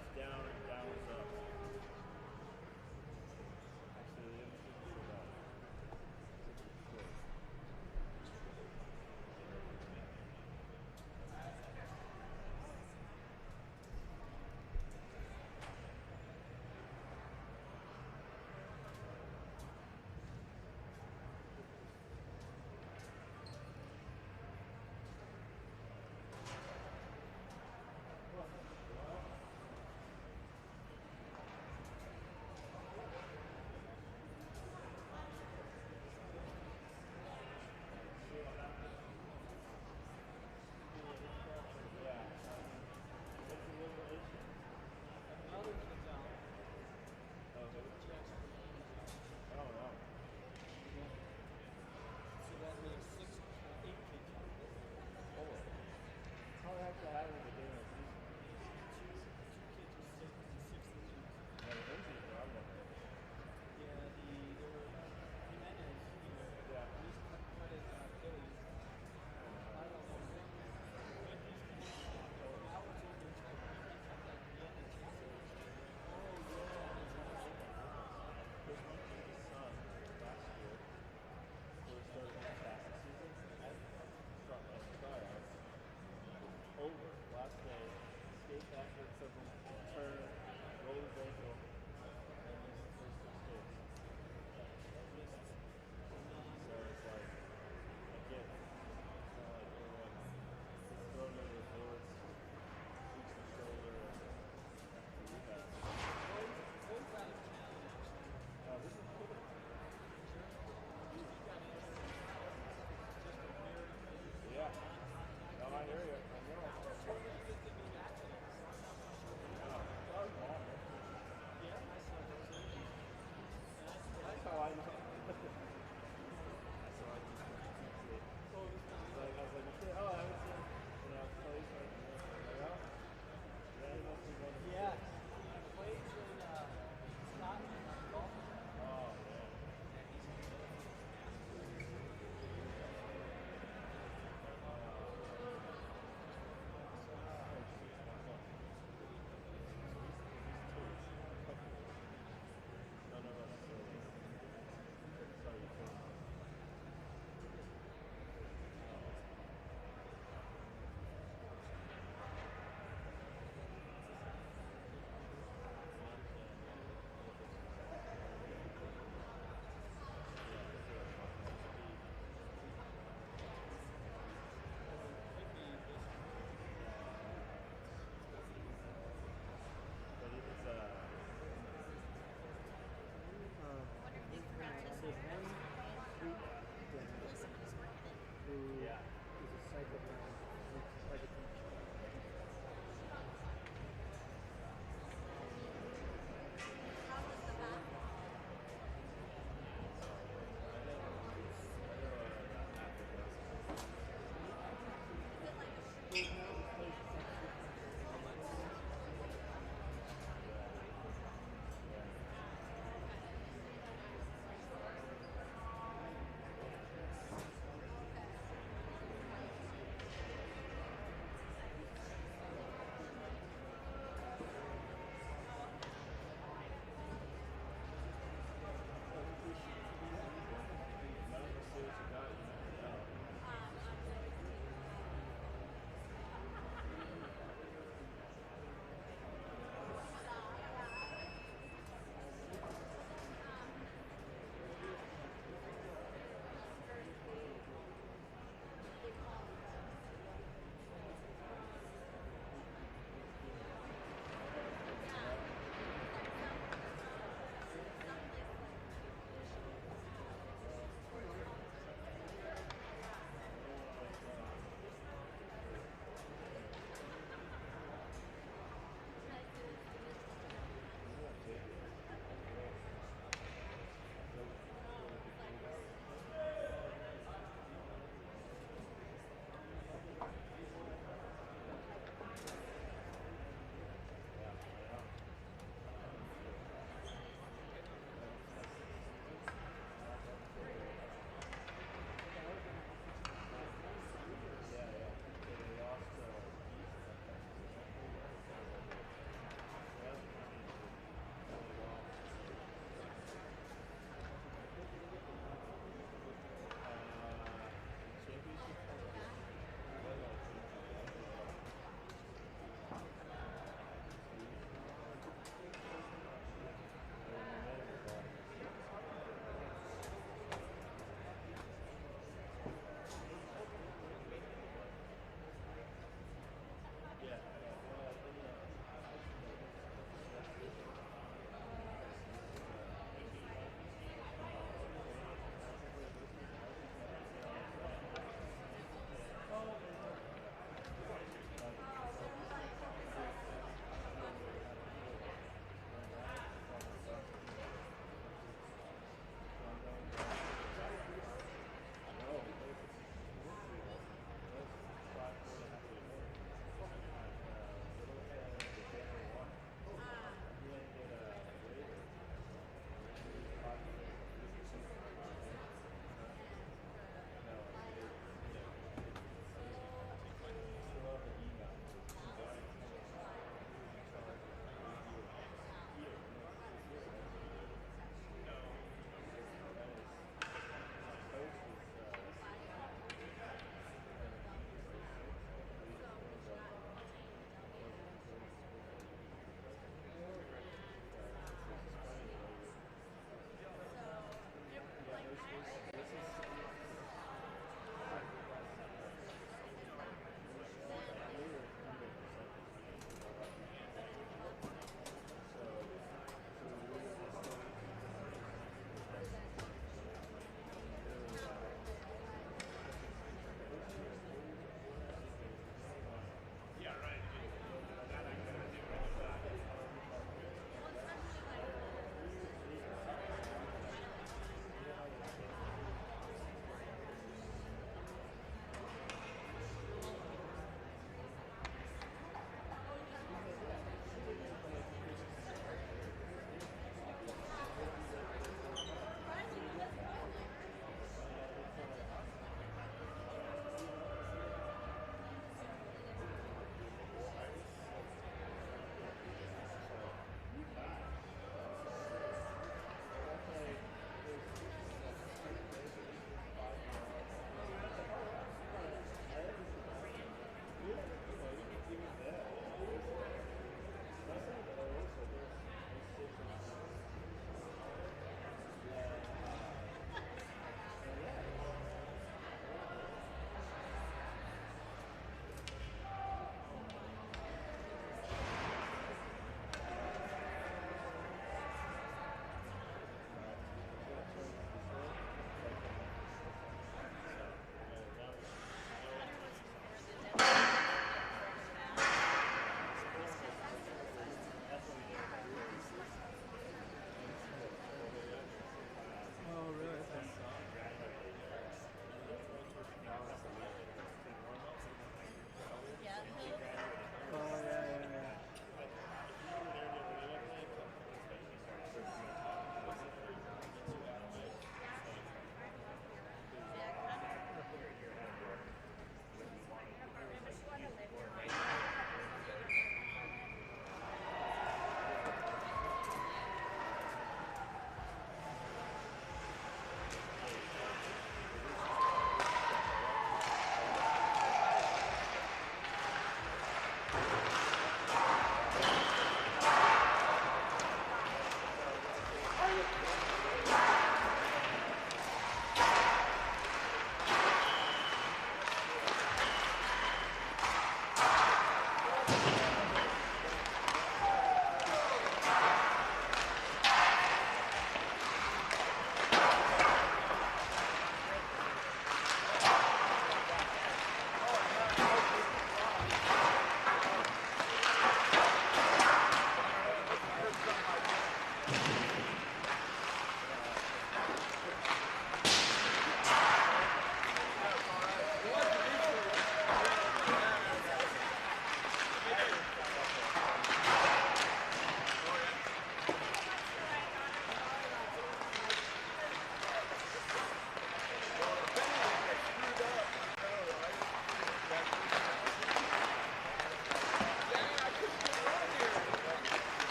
is down and down is up. Actually, it should be about.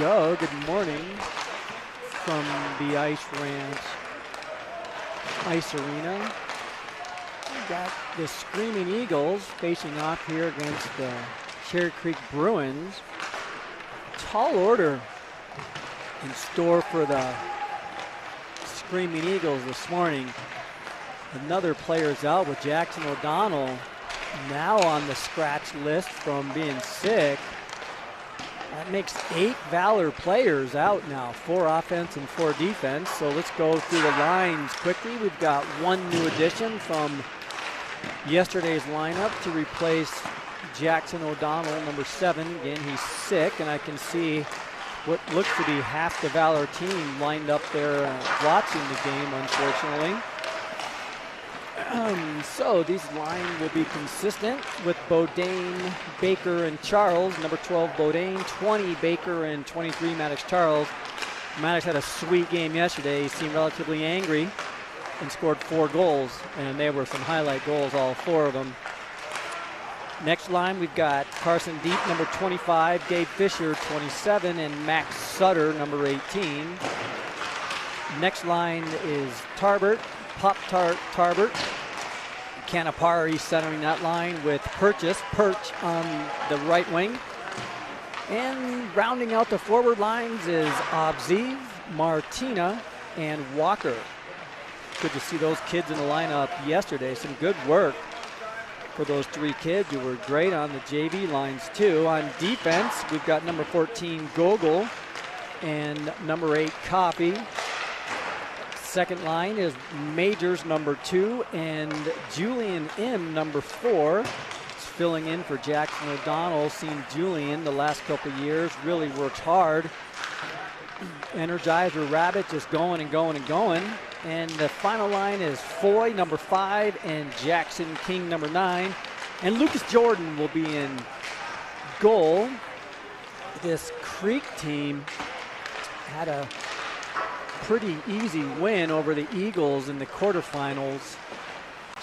go. Good morning from the Ice Ranch Ice Arena. We got the Screaming Eagles facing off here against the Cherry Creek Bruins. Tall order in store for the Screaming Eagles this morning. Another player's out with Jackson O'Donnell now on the scratch list from being sick. That makes 8 Valor players out now, 4 offense and 4 defense. So let's go through the lines quickly. We've got one new addition from yesterday's lineup to replace Jackson O'Donnell, number 7. Again, he's sick, and I can see what looks to be half the Valor team lined up there watching the game, unfortunately. So these lines will be consistent with Bodine, Baker, and Charles. Number 12, Bodine, 20, Baker, and 23, Maddox Charles. Maddox had a sweet game yesterday. He seemed relatively angry and scored 4 goals, and they were some highlight goals, all 4 of them. Next line, we've got Carson Deep, number 25, Gabe Fisher, 27, and Max Sutter, number 18. Next line is Tarbert, Pop-Tart Tarbert. Canapari centering that line with Perch on the right wing. And rounding out the forward lines is Obziv, Martina, and Walker. Good to see those kids in the lineup yesterday. Some good work for those 3 kids who were great on the JV lines too. On defense, we've got number 14, Gogol, and number 8, Coffee. Second line is Majors, number 2, and Julian M., number 4. It's filling in for Jackson O'Donnell. Seen Julian the last couple of years, really works hard. Energizer Rabbit just going and going and going. And the final line is Foy, number 5, and Jackson King, number 9. And Lucas Jordan will be in goal. This Creek team had a pretty easy win over the Eagles in the quarterfinals.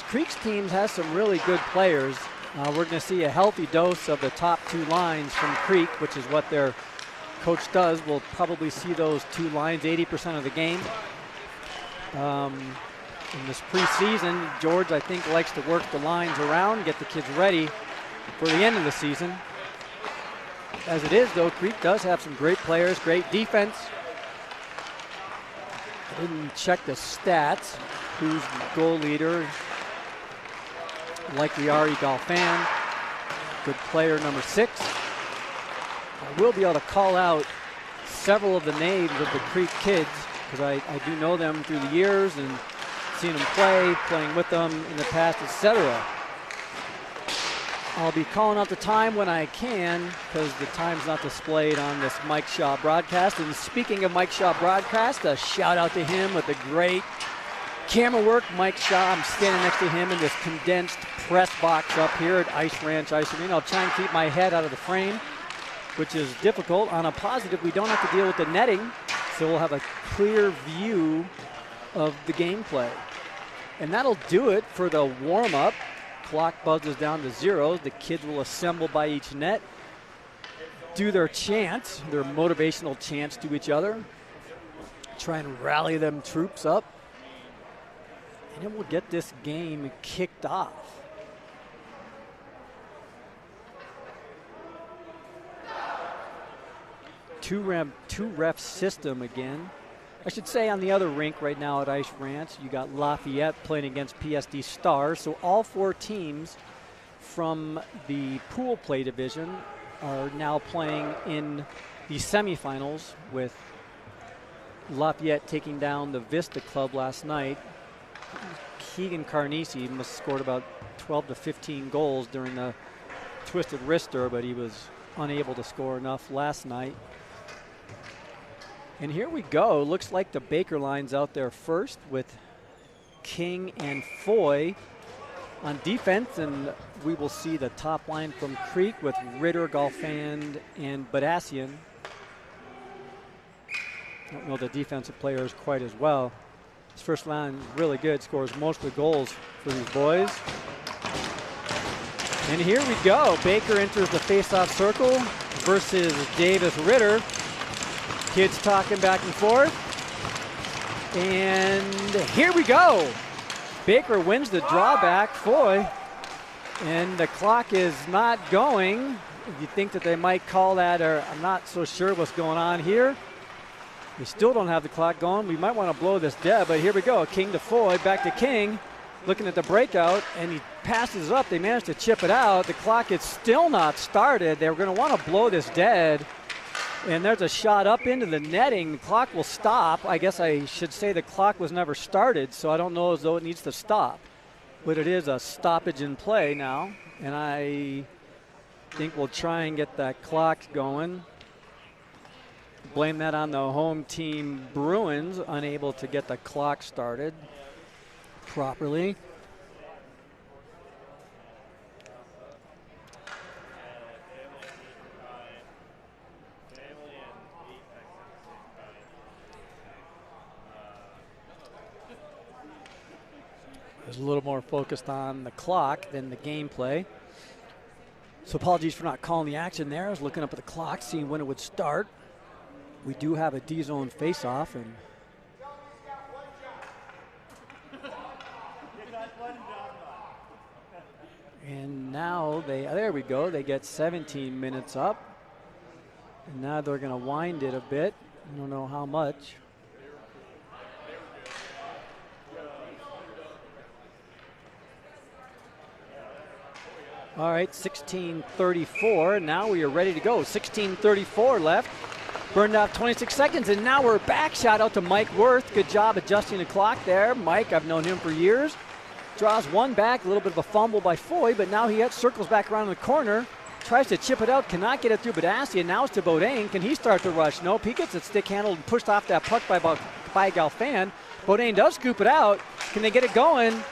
Creek's team has some really good players. We're going to see a healthy dose of the top 2 lines from Creek, which is what their coach does. We'll probably see those 2 lines 80% of the game. In this preseason, George, I think, likes to work the lines around, get the kids ready for the end of the season. As it is, though, Creek does have some great players, great defense. I didn't check the stats. Who's the goal leader? Likely Ari Galfan. Good player, number 6. I will be able to call out several of the names of the Creek kids because I do know them through the years and seen them play, playing with them in the past, etc. I'll be calling out the time when I can because the time's not displayed on this Mike Shaw broadcast. And speaking of Mike Shaw broadcast, a shout out to him with the great camera work. Mike Shaw, I'm standing next to him in this condensed press box up here at Ice Ranch Ice Arena. I'll try and keep my head out of the frame, which is difficult. On a positive, we don't have to deal with the netting, so we'll have a clear view of the gameplay. And that'll do it for the warm-up. Clock buzzes down to 0. The kids will assemble by each net, do their chants, their motivational chants to each other, try and rally them troops up, and then we'll get this game kicked off. Two ref system again. I should say on the other rink right now at Ice Ranch, you got Lafayette playing against PSD Stars. So all 4 teams from the pool play division are now playing in the semifinals, with Lafayette taking down the Vista Club last night. Keegan Carnesi must have scored about 12 to 15 goals during the twisted wrister, but he was unable to score enough last night. And here we go. Looks like the Baker line's out there first with King and Foy on defense, and we will see the top line from Creek with Ritter, Golfand, and Badassian. I don't know the defensive players quite as well. This first line is really good, scores most of the goals for these boys. And here we go. Baker enters the face-off circle versus Davis Ritter. Kids talking back and forth. And here we go. Baker wins the drawback. Foy. And the clock is not going. You think that they might call that, or I'm not so sure what's going on here. We still don't have the clock going. We might want to blow this dead, but here we go. King to Foy, back to King. Looking at the breakout, and he passes up. They managed to chip it out. The clock is still not started. They were going to want to blow this dead. And there's a shot up into the netting. The clock will stop. I guess I should say the clock was never started, so I don't know as though it needs to stop. But it is a stoppage in play now, and I think we'll try and get that clock going. Blame that on the home team Bruins, unable to get the clock started properly. Was a little more focused on the clock than the gameplay. So apologies for not calling the action there. I was looking up at the clock, seeing when it would start. We do have a D-zone face-off, and now there we go. They get 17 minutes up, and now they're going to wind it a bit. I don't know how much. All right, 16:34. Now we are ready to go. 16:34 left. Burned off 26 seconds, and now we're back. Shout out to Mike Worth. Good job adjusting the clock there. Mike, I've known him for years. Draws one back, a little bit of a fumble by Foy, but now he circles back around the corner. Tries to chip it out, cannot get it through Badassi, and now it's to Beaudin. Can he start the rush? Nope, he gets it stick handled and pushed off that puck by Galfan. Beaudin does scoop it out. Can they get it going?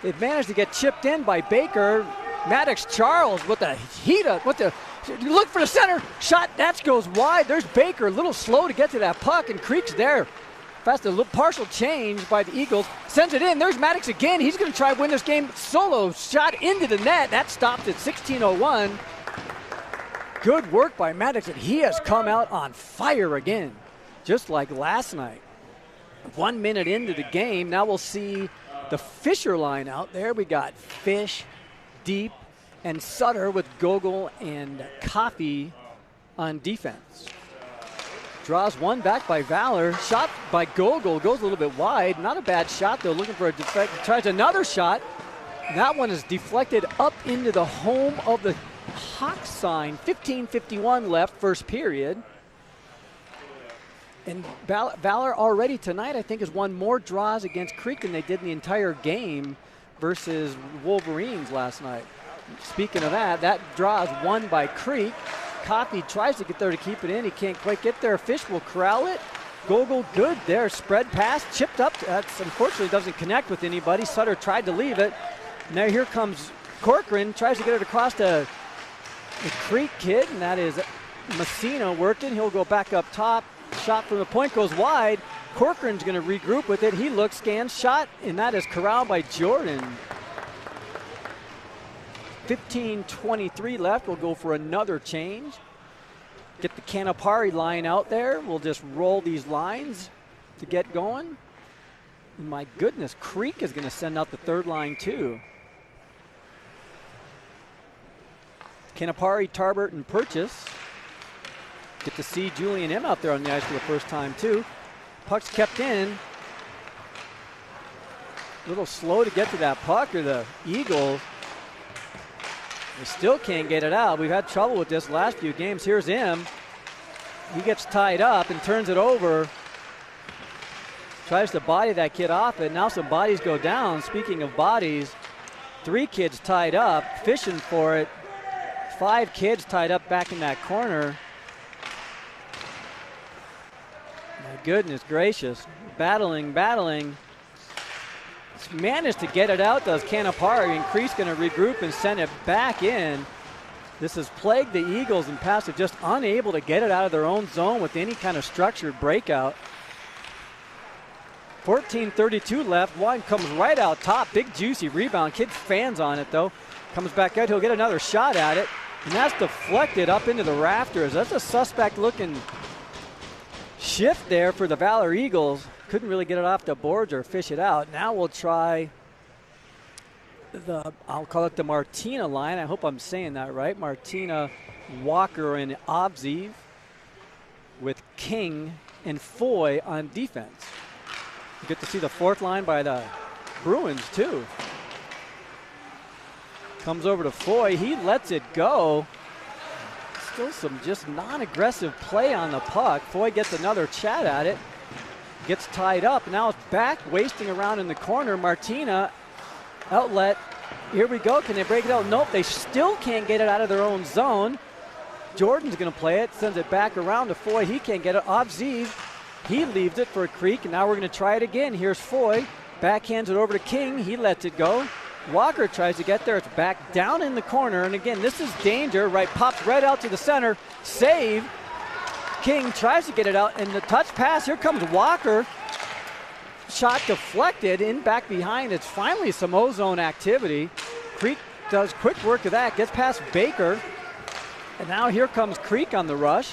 They've managed to get chipped in by Baker. Maddox Charles with the heat up, look for the center shot. That goes wide. There's Baker, a little slow to get to that puck, and Creek's there. Fast, a little partial change by the Eagles. Sends it in. There's Maddox again. He's going to try to win this game solo. Shot into the net. That stopped at 16:01. Good work by Maddox, and he has come out on fire again, just like last night. 1 minute into the game. Now we'll see the Fisher line out there. We got Fish, Deep, and Sutter with Gogol and Coffey on defense. Draws one back by Valor. Shot by Gogol. Goes a little bit wide. Not a bad shot, though. Looking for a defect. Tries another shot. That one is deflected up into the home of the Hawk sign. 15:51 left, first period. And Valor already tonight, I think, has won more draws against Creek than they did in the entire game versus Wolverines last night. Speaking of that, that draw is won by Creek. Coffey tries to get there to keep it in. He can't quite get there. Fish will corral it. Gogol good there. Spread pass, chipped up. That's unfortunately doesn't connect with anybody. Sutter tried to leave it. Now here comes Corcoran. Tries to get it across to the Creek kid, and that is Messina working. He'll go back up top. Shot from the point goes wide. Corcoran's going to regroup with it. He looks, scans, shot, and that is corralled by Jordan. 15:23 left. We'll go for another change. Get the Canapari line out there. We'll just roll these lines to get going. And my goodness, Creek is going to send out the third line too. Canapari, Tarbert, and Purchase. Get to see Julian M out there on the ice for the first time too. Puck's kept in. A little slow to get to that puck, or the Eagles. They still can't get it out. We've had trouble with this last few games. Here's M. He gets tied up and turns it over. Tries to body that kid off it. Now some bodies go down. Speaking of bodies, 3 kids tied up, fishing for it. 5 kids tied up back in that corner. My goodness gracious. Battling. Managed to get it out, does Canapari, and Creek's going to regroup and send it back in. This has plagued the Eagles in past, just unable to get it out of their own zone with any kind of structured breakout. 14:32 left. One comes right out top. Big juicy rebound. Kid fans on it though. Comes back out. He'll get another shot at it. And that's deflected up into the rafters. That's a suspect looking shift there for the Valor Eagles. Couldn't really get it off the boards or fish it out. Now we'll try I'll call it the Martina line. I hope I'm saying that right. Martina, Walker, and Obziv with King and Foy on defense. You get to see the fourth line by the Bruins too. Comes over to Foy. He lets it go. Still some just non-aggressive play on the puck. Foy gets another chat at it. Gets tied up. Now it's back, wasting around in the corner. Martina, outlet. Here we go. Can they break it out? Nope. They still can't get it out of their own zone. Jordan's going to play it. Sends it back around to Foy. He can't get it. Obziv, he leaves it for a creek. And now we're going to try it again. Here's Foy. Backhands it over to King. He lets it go. Walker tries to get there. It's back down in the corner. And again, this is danger, right? Pops right out to the center. Save. King tries to get it out. And the touch pass. Here comes Walker. Shot deflected in back behind. It's finally some ozone activity. Creek does quick work of that. Gets past Baker. And now here comes Creek on the rush.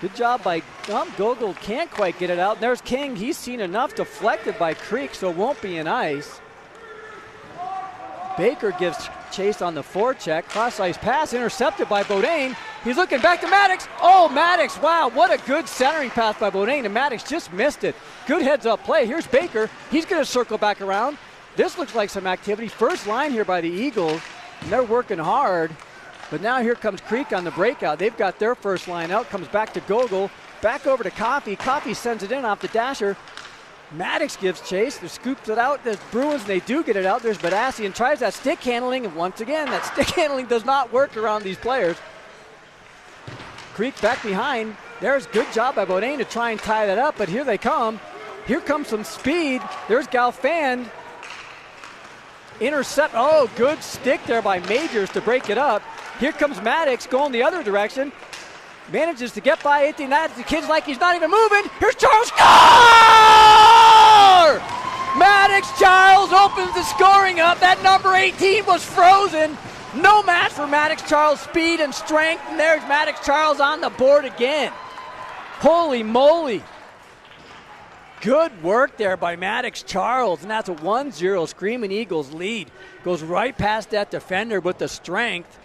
Good job by Gogol. Can't quite get it out. There's King. He's seen enough. Deflected by Creek, so won't be an ice. Baker gives chase on the forecheck. Cross-ice pass intercepted by Beaudin. He's looking back to Maddox. Oh, Maddox, wow, what a good centering pass by Beaudin, and Maddox just missed it. Good heads-up play. Here's Baker. He's going to circle back around. This looks like some activity. First line here by the Eagles, and they're working hard. But now here comes Creek on the breakout. They've got their first line out. Comes back to Gogol. Back over to Coffey. Coffey sends it in off the dasher. Maddox gives chase. They scoops it out. There's Bruins, and they do get it out. There's Badassian tries that stick handling, and once again, that stick handling does not work around these players. Creek back behind. There's good job by Beaudin to try and tie that up, but here they come. Here comes some speed. There's Galfand. Intercept. Oh, good stick there by Majors to break it up. Here comes Maddox going the other direction. Manages to get by 18. The kid's like he's not even moving. Here's Charles. Score! Maddox Charles opens the scoring up. That number 18 was frozen. No match for Maddox Charles' speed and strength. And there's Maddox Charles on the board again. Holy moly. Good work there by Maddox Charles. And that's a 1-0 Screaming Eagles lead. Goes right past that defender with the strength.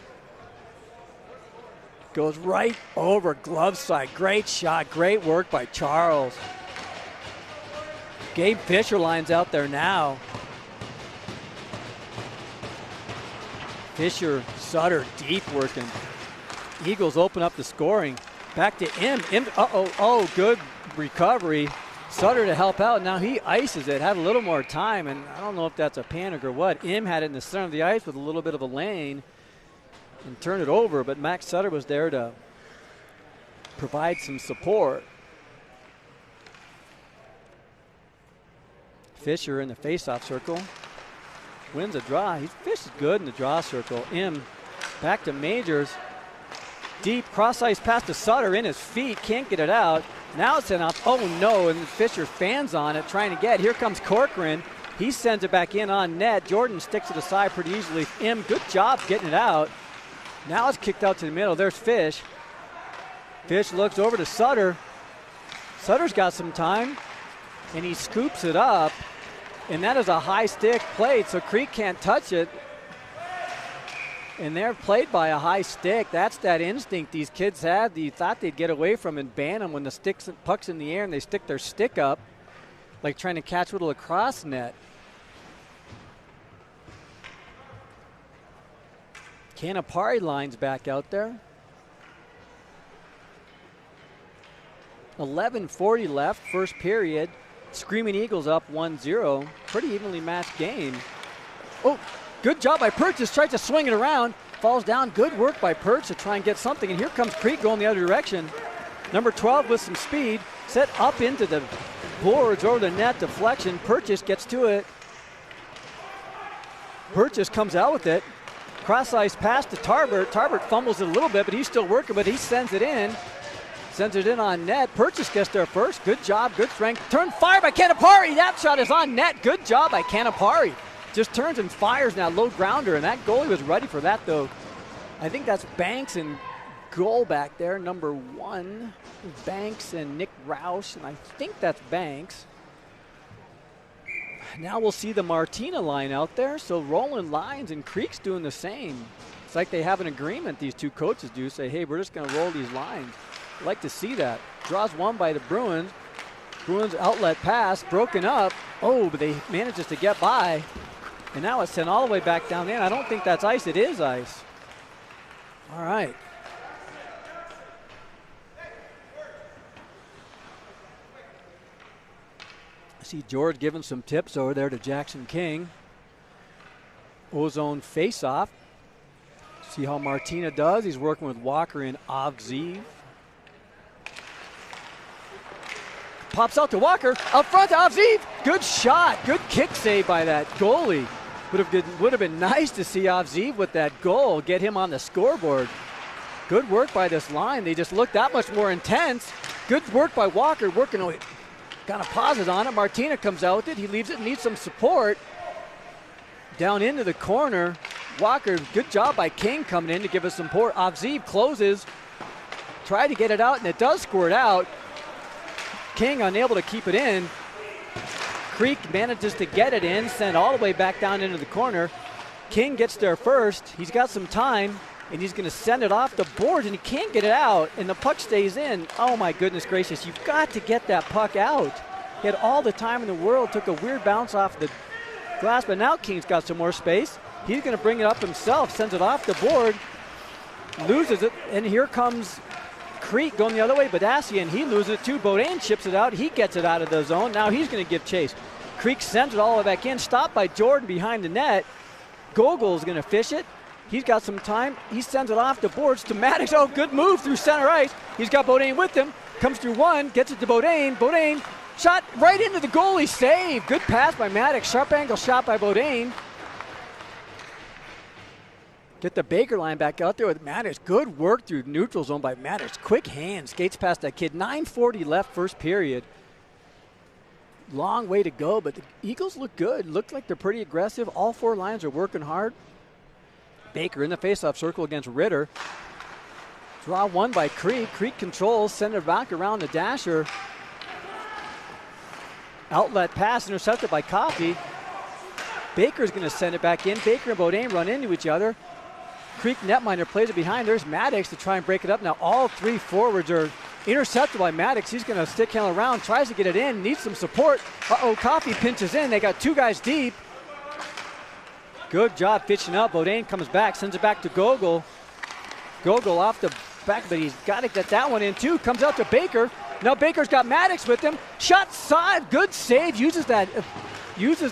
Goes right over glove side. Great shot. Great work by Charles. Gabe Fisher lines out there now. Fisher, Sutter, deep working. Eagles open up the scoring. Back to Im. Oh, good recovery. Sutter to help out. Now he ices it. Had a little more time, and I don't know if that's a panic or what. Im had it in the center of the ice with a little bit of a lane and turn it over, but Max Sutter was there to provide some support. Fisher in the faceoff circle. Wins a draw. Fish is good in the draw circle. Im back to Majors. Deep cross-ice pass to Sutter in his feet. Can't get it out. Now it's sent off. Oh, no, and Fisher fans on it trying to get. Here comes Corcoran. He sends it back in on net. Jordan sticks it aside pretty easily. Im, good job getting it out. Now it's kicked out to the middle. There's Fish. Fish looks over to Sutter. Sutter's got some time, and he scoops it up. And that is a high stick played, so Creek can't touch it. And they're played by a high stick. That's that instinct these kids had. You thought they'd get away from and ban them when the puck's in the air and they stick their stick up, like trying to catch with a lacrosse net. Canapari lines back out there. 11:40 left, first period. Screaming Eagles up 1-0. Pretty evenly matched game. Oh, good job by Purchase. Tries to swing it around. Falls down. Good work by Purchase to try and get something. And here comes Creek going the other direction. Number 12 with some speed. Set up into the boards over the net. Deflection. Purchase gets to it. Purchase comes out with it. Cross-ice pass to Tarbert. Tarbert fumbles it a little bit, but he's still working, but he sends it in. Sends it in on net. Purchase gets there first. Good job, good strength. Turn fire by Canapari. That shot is on net. Good job by Canapari. Just turns and fires now. Low grounder, and that goalie was ready for that, though. I think that's Banks and goal back there, number 1, Banks and Nick Roush, and I think that's Banks. Now we'll see the Martina line out there, so rolling lines, and Creek's doing the same. It's like they have an agreement, these two coaches do, say, hey, we're just going to roll these lines. I'd like to see that. Draws one by the Bruins. Bruins outlet pass, broken up. Oh, but they manages to get by. And now it's sent all the way back down in. I don't think that's ice. It is ice. All right. I see George giving some tips over there to Jackson King. Ozone face-off. See how Martina does. He's working with Walker and Avziv. Pops out to Walker. Up front to Avziv. Good shot. Good kick save by that goalie. Would have been nice to see Avziv with that goal, get him on the scoreboard. Good work by this line. They just look that much more intense. Good work by Walker, working kind of pauses on it. Martina comes out with it. He leaves it, needs some support. Down into the corner. Walker, good job by King coming in to give us some support. Avziv closes, tried to get it out, and it does squirt out. King unable to keep it in. Creek manages to get it in, send all the way back down into the corner. King gets there first. He's got some time, and he's going to send it off the board, and he can't get it out, and the puck stays in. Oh, my goodness gracious. You've got to get that puck out. He had all the time in the world, took a weird bounce off the glass, but now King's got some more space. He's going to bring it up himself, sends it off the board, loses it, and here comes Creek going the other way. Badassian, he loses it too. Beaudin chips it out. He gets it out of the zone. Now he's going to give chase. Creek sends it all the way back in. Stopped by Jordan behind the net. Gogol's going to fish it. He's got some time. He sends it off the boards to Maddox. Oh, good move through center ice. He's got Beaudin with him. Comes through one. Gets it to Beaudin. Beaudin shot right into the goalie. Save. Good pass by Maddox. Sharp angle shot by Beaudin. Get the Baker line back out there with Maddox. Good work through neutral zone by Maddox. Quick hands. Skates past that kid. 9:40 left first period. Long way to go, but the Eagles look good. Look like they're pretty aggressive. All 4 lines are working hard. Baker in the faceoff circle against Ritter. Draw one by Creek. Creek controls. Send it back around the dasher. Outlet pass intercepted by Coffey. Baker's going to send it back in. Baker and Beaudin run into each other. Creek netminder plays it behind. There's Maddox to try and break it up. Now all 3 forwards are intercepted by Maddox. He's going to stick handle around, tries to get it in, needs some support. Coffey pinches in. They got 2 guys deep. Good job fishing out. Beaudin comes back, sends it back to Gogol. Gogol off the back, but he's got to get that one in too. Comes out to Baker. Now Baker's got Maddox with him. Shot side, good save. Uses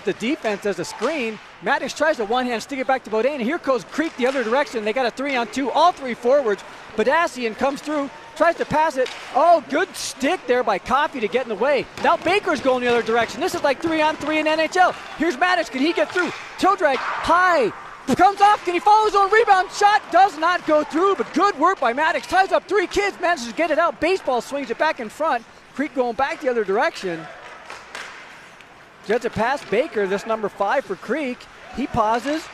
the defense as a screen. Maddox tries to one-hand stick it back to Beaudin. And here goes Creek the other direction. They got a 3-on-2. All 3 forwards. Badassian comes through, tries to pass it. Oh, good stick there by Coffey to get in the way. Now Baker's going the other direction. This is like 3-on-3 in NHL. Here's Maddox. Can he get through? Toe drag high. Comes off. Can he follow his own rebound? Shot does not go through, but good work by Maddox. Ties up 3 kids. Manages to get it out. Baseball swings it back in front. Creek going back the other direction. Gets it past Baker. This number 5 for Creek. He pauses.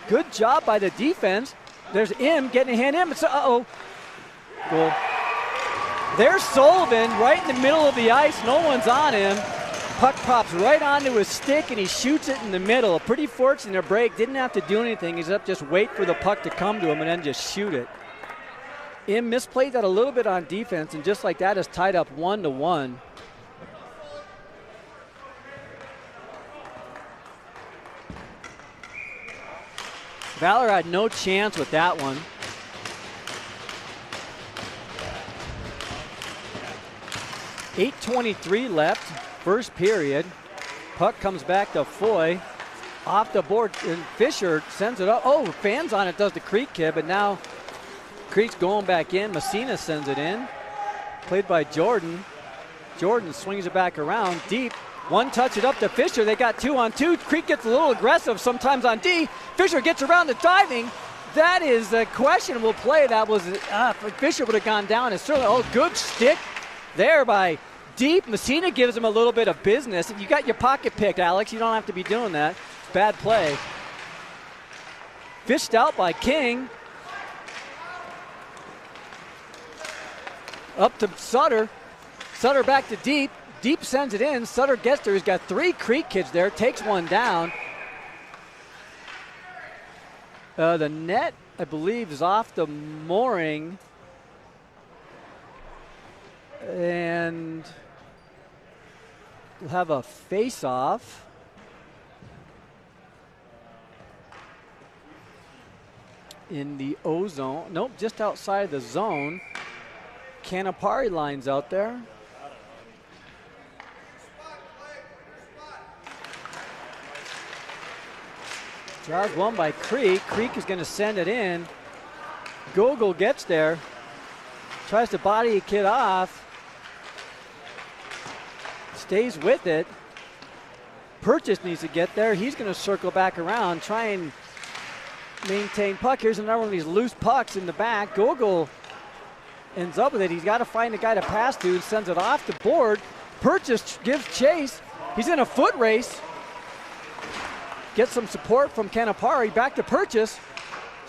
Good job by the defense. There's Im getting a hand in. Goal. There's Sullivan right in the middle of the ice. No one's on him. Puck pops right onto his stick, and he shoots it in the middle. A pretty fortunate break. Didn't have to do anything. He's up, just wait for the puck to come to him and then just shoot it. Im misplayed that a little bit on defense, and just like that is tied up 1-1. Valor had no chance with that one. .8:23 left, first period. Puck comes back to Foy. Off the board, and Fisher sends it up. Oh, fans on it, does the Creek kid, but now Creek's going back in. Messina sends it in. Played by Jordan. Jordan swings it back around, deep. One touch it up to Fisher. They got 2-on-2. Creek gets a little aggressive sometimes on D. Fisher gets around the diving. That is a questionable play. That was, Fisher would have gone down. It's certainly, good stick there by Deep. Messina gives him a little bit of business. If you got your pocket picked, Alex, you don't have to be doing that. Bad play. Fished out by King. Up to Sutter. Sutter back to Deep. Deep sends it in. Sutter gets there. He's got 3 Creek kids there. Takes one down. The net, I believe, is off the mooring. And we'll have a face-off. In the O zone. Nope, just outside the zone. Canapari lines out there. Draws one by Creek. Creek is going to send it in. Gogol gets there. Tries to body a kid off. Stays with it. Purchase needs to get there. He's going to circle back around, try and maintain puck. Here's another one of these loose pucks in the back. Gogol ends up with it. He's got to find a guy to pass to. Sends it off the board. Purchase gives chase. He's in a foot race. Gets some support from Canapari. Back to Purchase.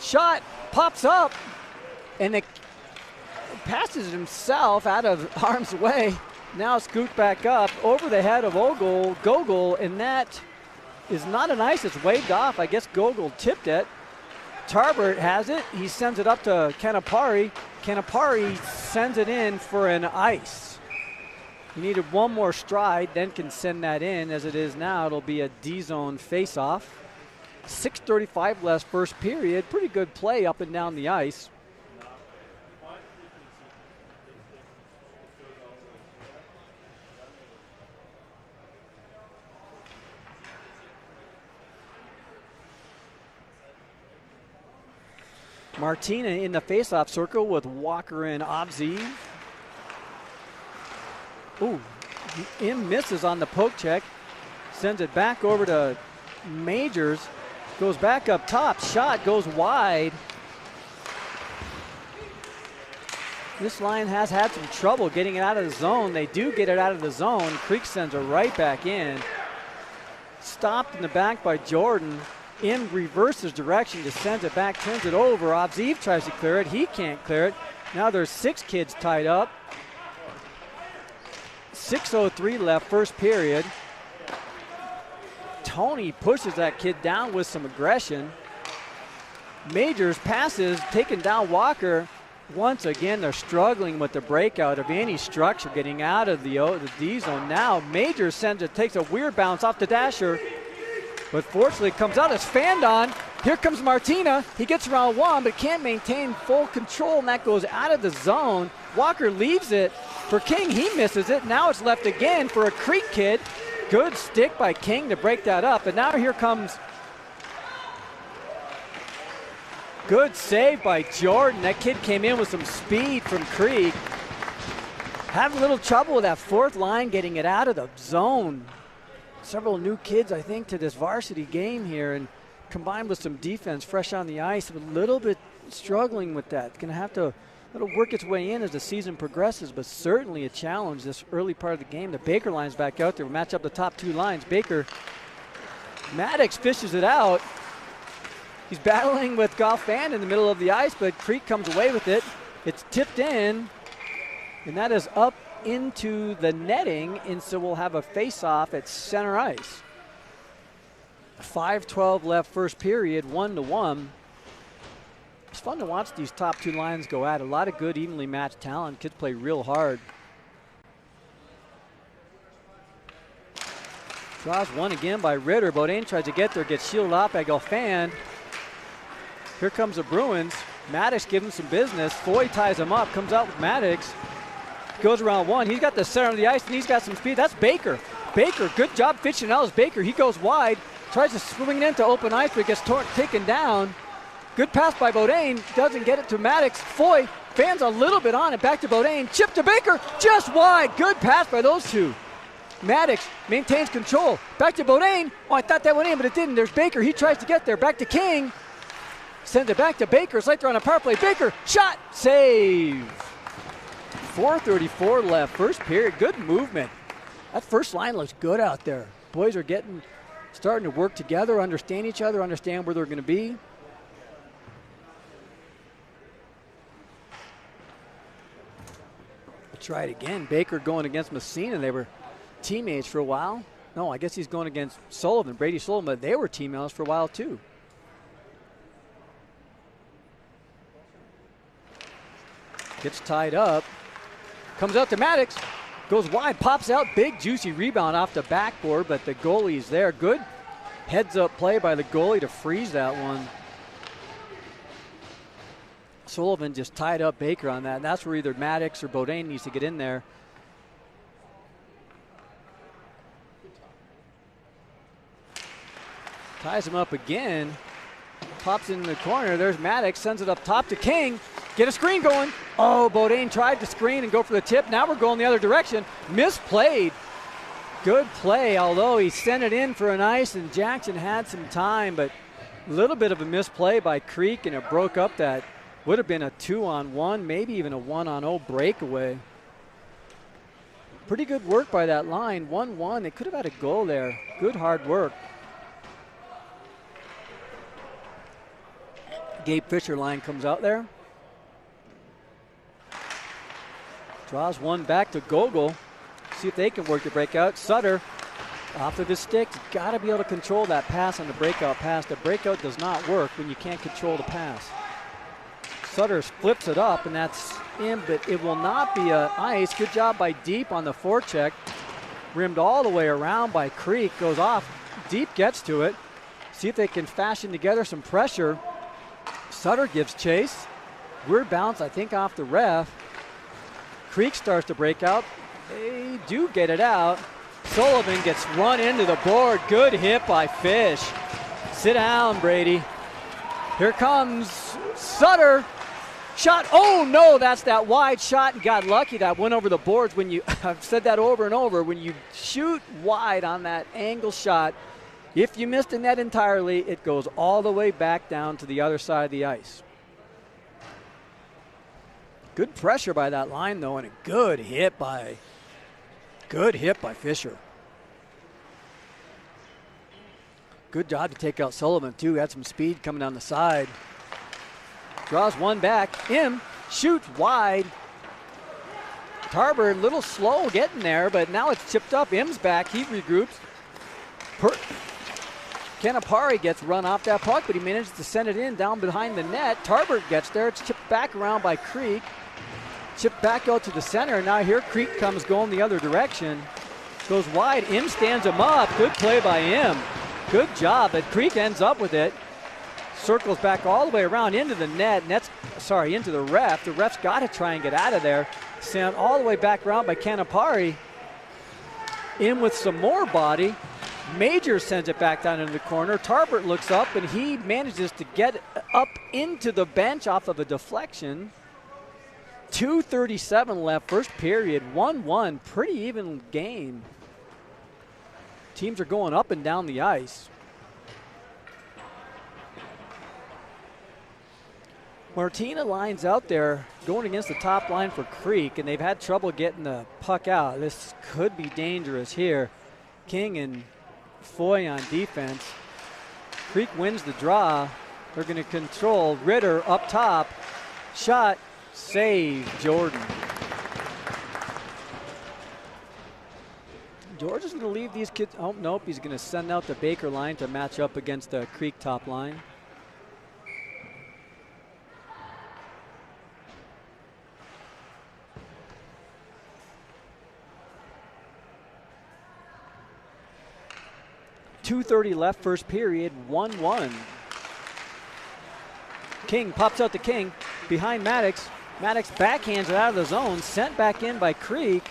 Shot pops up. And it passes himself out of harm's way. Now scooped back up over the head of Gogol. And that is not an ice. It's waved off. I guess Gogol tipped it. Tarbert has it. He sends it up to Canapari. Canapari sends it in for an ice. He needed one more stride, then can send that in. As it is now, it'll be a D-zone face-off. 6:35 left first period. Pretty good play up and down the ice. Martina in the face-off circle with Walker and Obzi. Ooh, Im misses on the poke check. Sends it back over to Majors. Goes back up top. Shot goes wide. This line has had some trouble getting it out of the zone. They do get it out of the zone. Creek sends it right back in. Stopped in the back by Jordan. In reverses direction, just sends it back, turns it over. Obziv tries to clear it. He can't clear it. Now there's 6 kids tied up. 6:03 left first period. Tony pushes that kid down with some aggression. Majors passes, taking down Walker. Once again, they're struggling with the breakout of any structure getting out of the D zone. Now Majors sends it, takes a weird bounce off the dasher. But fortunately comes out as fanned on. Here comes Martina. He gets around one, but can't maintain full control, and that goes out of the zone. Walker leaves it for King. He misses it. Now it's left again for a Creek kid. Good stick by King to break that up. And now here comes good save by Jordan. That kid came in with some speed from Creek. Having a little trouble with that fourth line getting it out of the zone. Several new kids, I think, to this varsity game here, and combined with some defense fresh on the ice, a little bit struggling with that. Going to have to let it work its way in as the season progresses, but certainly a challenge this early part of the game. The Baker line's back out there. We'll match up the top 2 lines. Baker, Maddox fishes it out. He's battling with Goffman in the middle of the ice, but Creek comes away with it. It's tipped in, and that is up into the netting, and so we'll have a face-off at center ice. 5:12 left first period, 1-1. It's fun to watch these top 2 lines go at. A lot of good, evenly matched talent. Kids play real hard. Draws one again by Ritter. Bodine tries to get there, gets shielded off by Goffman. Here comes the Bruins. Maddox giving some business. Foy ties him up, comes out with Maddox. Goes around one. He's got the center of the ice, and he's got some speed. That's Baker. Baker, good job fishing out as Baker. He goes wide, tries to swing it into open ice, but gets taken down. Good pass by Bodine. Doesn't get it to Maddox. Foy fans a little bit on it. Back to Bodine. Chip to Baker. Just wide. Good pass by those two. Maddox maintains control. Back to Bodine. Oh, I thought that went in, but it didn't. There's Baker. He tries to get there. Back to King. Sends it back to Baker. It's like they're on a power play. Baker. Shot. Save. 4:34 left first period. Good movement. That first line looks good out there. Boys are starting to work together, understand each other, understand where they're going to be. Try it again. Baker going against Messina. They were teammates for a while. No, I guess he's going against Sullivan, Brady Sullivan, but they were teammates for a while too. Gets tied up. Comes out to Maddox. Goes wide, pops out. Big, juicy rebound off the backboard, but the goalie's there. Good heads-up play by the goalie to freeze that one. Sullivan just tied up Baker on that. And that's where either Maddox or Bodine needs to get in there. Ties him up again. Pops it in the corner. There's Maddox. Sends it up top to King. Get a screen going. Oh, Bodine tried to screen and go for the tip. Now we're going the other direction. Misplayed. Good play, although he sent it in for an ice, and Jackson had some time, but a little bit of a misplay by Creek, and it broke up that would have been a 2-on-1, maybe even a 1-on-0 breakaway. Pretty good work by that line. 1-1. They could have had a goal there. Good hard work. Gabe Fisher line comes out there. Draws one back to Gogol. See if they can work the breakout. Sutter off of his stick. You've got to be able to control that pass on the breakout pass. The breakout does not work when you can't control the pass. Sutter flips it up, and that's in, but it will not be a ice. Good job by Deep on the forecheck. Rimmed all the way around by Creek. Goes off. Deep gets to it. See if they can fashion together some pressure. Sutter gives chase. Weird bounce, I think, off the ref. Creek starts to break out. They do get it out. Sullivan gets run into the board. Good hit by Fish. Sit down, Brady. Here comes Sutter. Shot. Oh, no, that's that wide shot. And got lucky that went over the boards. When you, I've said that over and over, when you shoot wide on that angle shot, if you missed the net entirely, it goes all the way back down to the other side of the ice. Good pressure by that line, though, and a good hit by Fisher. Good job to take out Sullivan, too. Had some speed coming down the side. Draws one back. Shoots wide. Tarver a little slow getting there, but now it's chipped up. M's back. He regroups. Canapari gets run off that puck, but he manages to send it in down behind the net. Tarbert gets there. It's chipped back around by Creek. Chipped back out to the center. Now here Creek comes going the other direction. Goes wide. M stands him up. Good play by M. Good job, but Creek ends up with it. Circles back all the way around into the net. Into the ref. The ref's got to try and get out of there. Sent all the way back around by Canapari. In with some more body. Major sends it back down into the corner. Tarbert looks up, and he manages to get up into the bench off of a deflection. 2:37 left, first period, 1-1, pretty even game. Teams are going up and down the ice. Martina lines out there going against the top line for Creek, and they've had trouble getting the puck out. This could be dangerous here. King and Foy on defense. Creek wins the draw. They're going to control. Ritter up top. Shot. Save. Jordan. George is going to leave these kids. Oh, nope. He's going to send out the Baker line to match up against the Creek top line. .230 left, first period, 1-1. King pops out to King, behind Maddox. Maddox backhands it out of the zone, sent back in by Creek.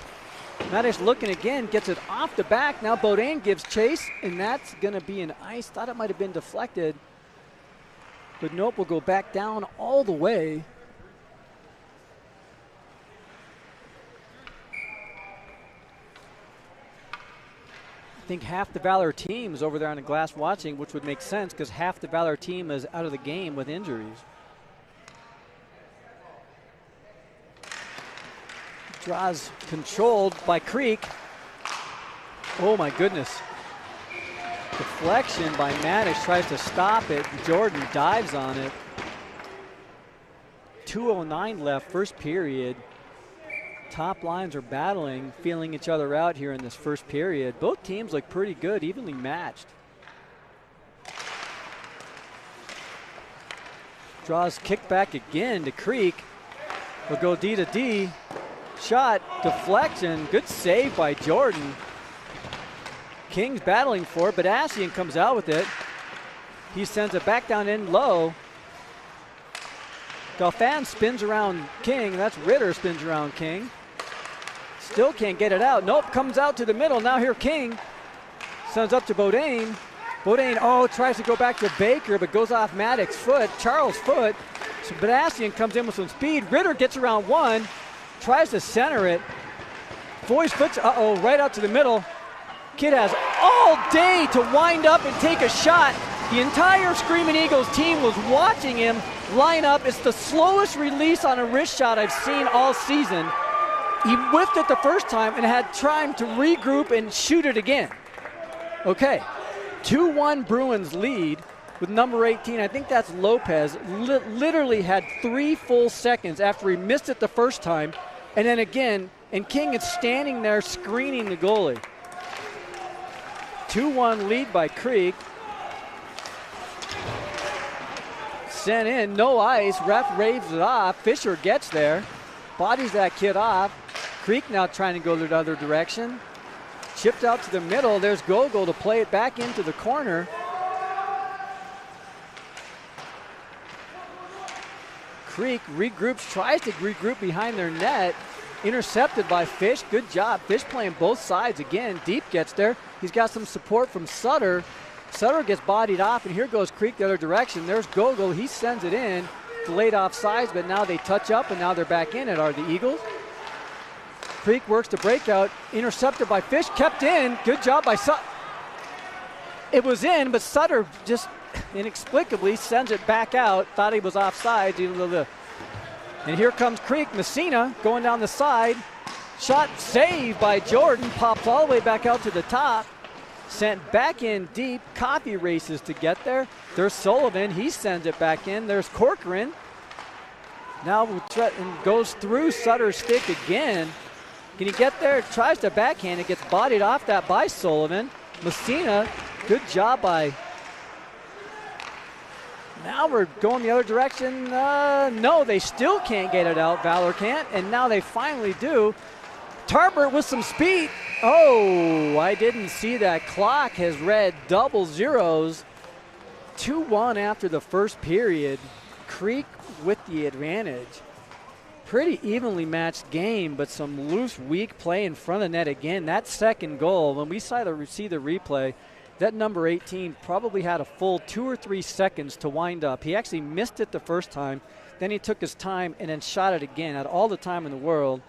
Maddox looking again, gets it off the back. Now Bodine gives chase, and that's going to be an ice. Thought it might have been deflected. But nope, will go back down all the way. I think half the Valor team is over there on the glass watching, which would make sense because half the Valor team is out of the game with injuries. Draws controlled by Creek. Oh my goodness. Deflection by Maddox, tries to stop it. Jordan dives on it. 2:09 left, first period. top lines are battling, feeling each other out here in this first period. Both teams look pretty good, evenly matched. Draws kick back again to Creek. Will go D to D. Shot, deflection, good save by Jordan. King's battling for it, but Ashian comes out with it. He sends it back down in low. Galfan spins around King. That's Ritter spins around King. Still can't get it out. Nope, comes out to the middle. Now here King sends up to Bodine. Bodine, tries to go back to Baker, but goes off Maddox's foot, Charles' foot. So Badasian comes in with some speed. Ritter gets around one, tries to center it. Foy's foot's, right out to the middle. Kid has all day to wind up and take a shot. The entire Screaming Eagles team was watching him line up. It's the slowest release on a wrist shot I've seen all season. He whiffed it the first time and had time to regroup and shoot it again. Okay, 2-1 Bruins lead with number 18. I think that's Lopez. Literally had 3 full seconds after he missed it the first time. And then again, and King is standing there screening the goalie. 2-1 lead by Creek. Sent in, no ice, ref raves it off. Fisher gets there, bodies that kid off. Creek now trying to go the other direction. Chipped out to the middle, there's Gogol to play it back into the corner. Creek regroups, tries to regroup behind their net. Intercepted by Fish, good job. Fish playing both sides again. Deep gets there, he's got some support from Sutter. Sutter gets bodied off, and here goes Creek the other direction. There's Gogol, he sends it in. Delayed offsides, but now they touch up, and now they're back in it, are the Eagles. Creek works the breakout, intercepted by Fish, kept in. Good job by Sutter. It was in, but Sutter just inexplicably sends it back out. Thought he was offside. And here comes Creek. Messina going down the side. Shot saved by Jordan, popped all the way back out to the top. Sent back in deep. Coffee races to get there. There's Sullivan. He sends it back in. There's Corcoran. Now goes through Sutter's stick again. Can he get there? Tries to backhand. It gets bodied off that by Sullivan. Messina, good job by. Now we're going the other direction. No, they still can't get it out. Valor can't. And now they finally do. Tarbert with some speed. Oh, I didn't see that. Clock has read double zeros. 2-1 after the first period. Creek with the advantage. Pretty evenly matched game, but some loose, weak play in front of net again. That second goal, when we see the replay, that number 18 probably had a full 2 or 3 seconds to wind up. He actually missed it the first time. Then he took his time and then shot it again. Had all the time in the world.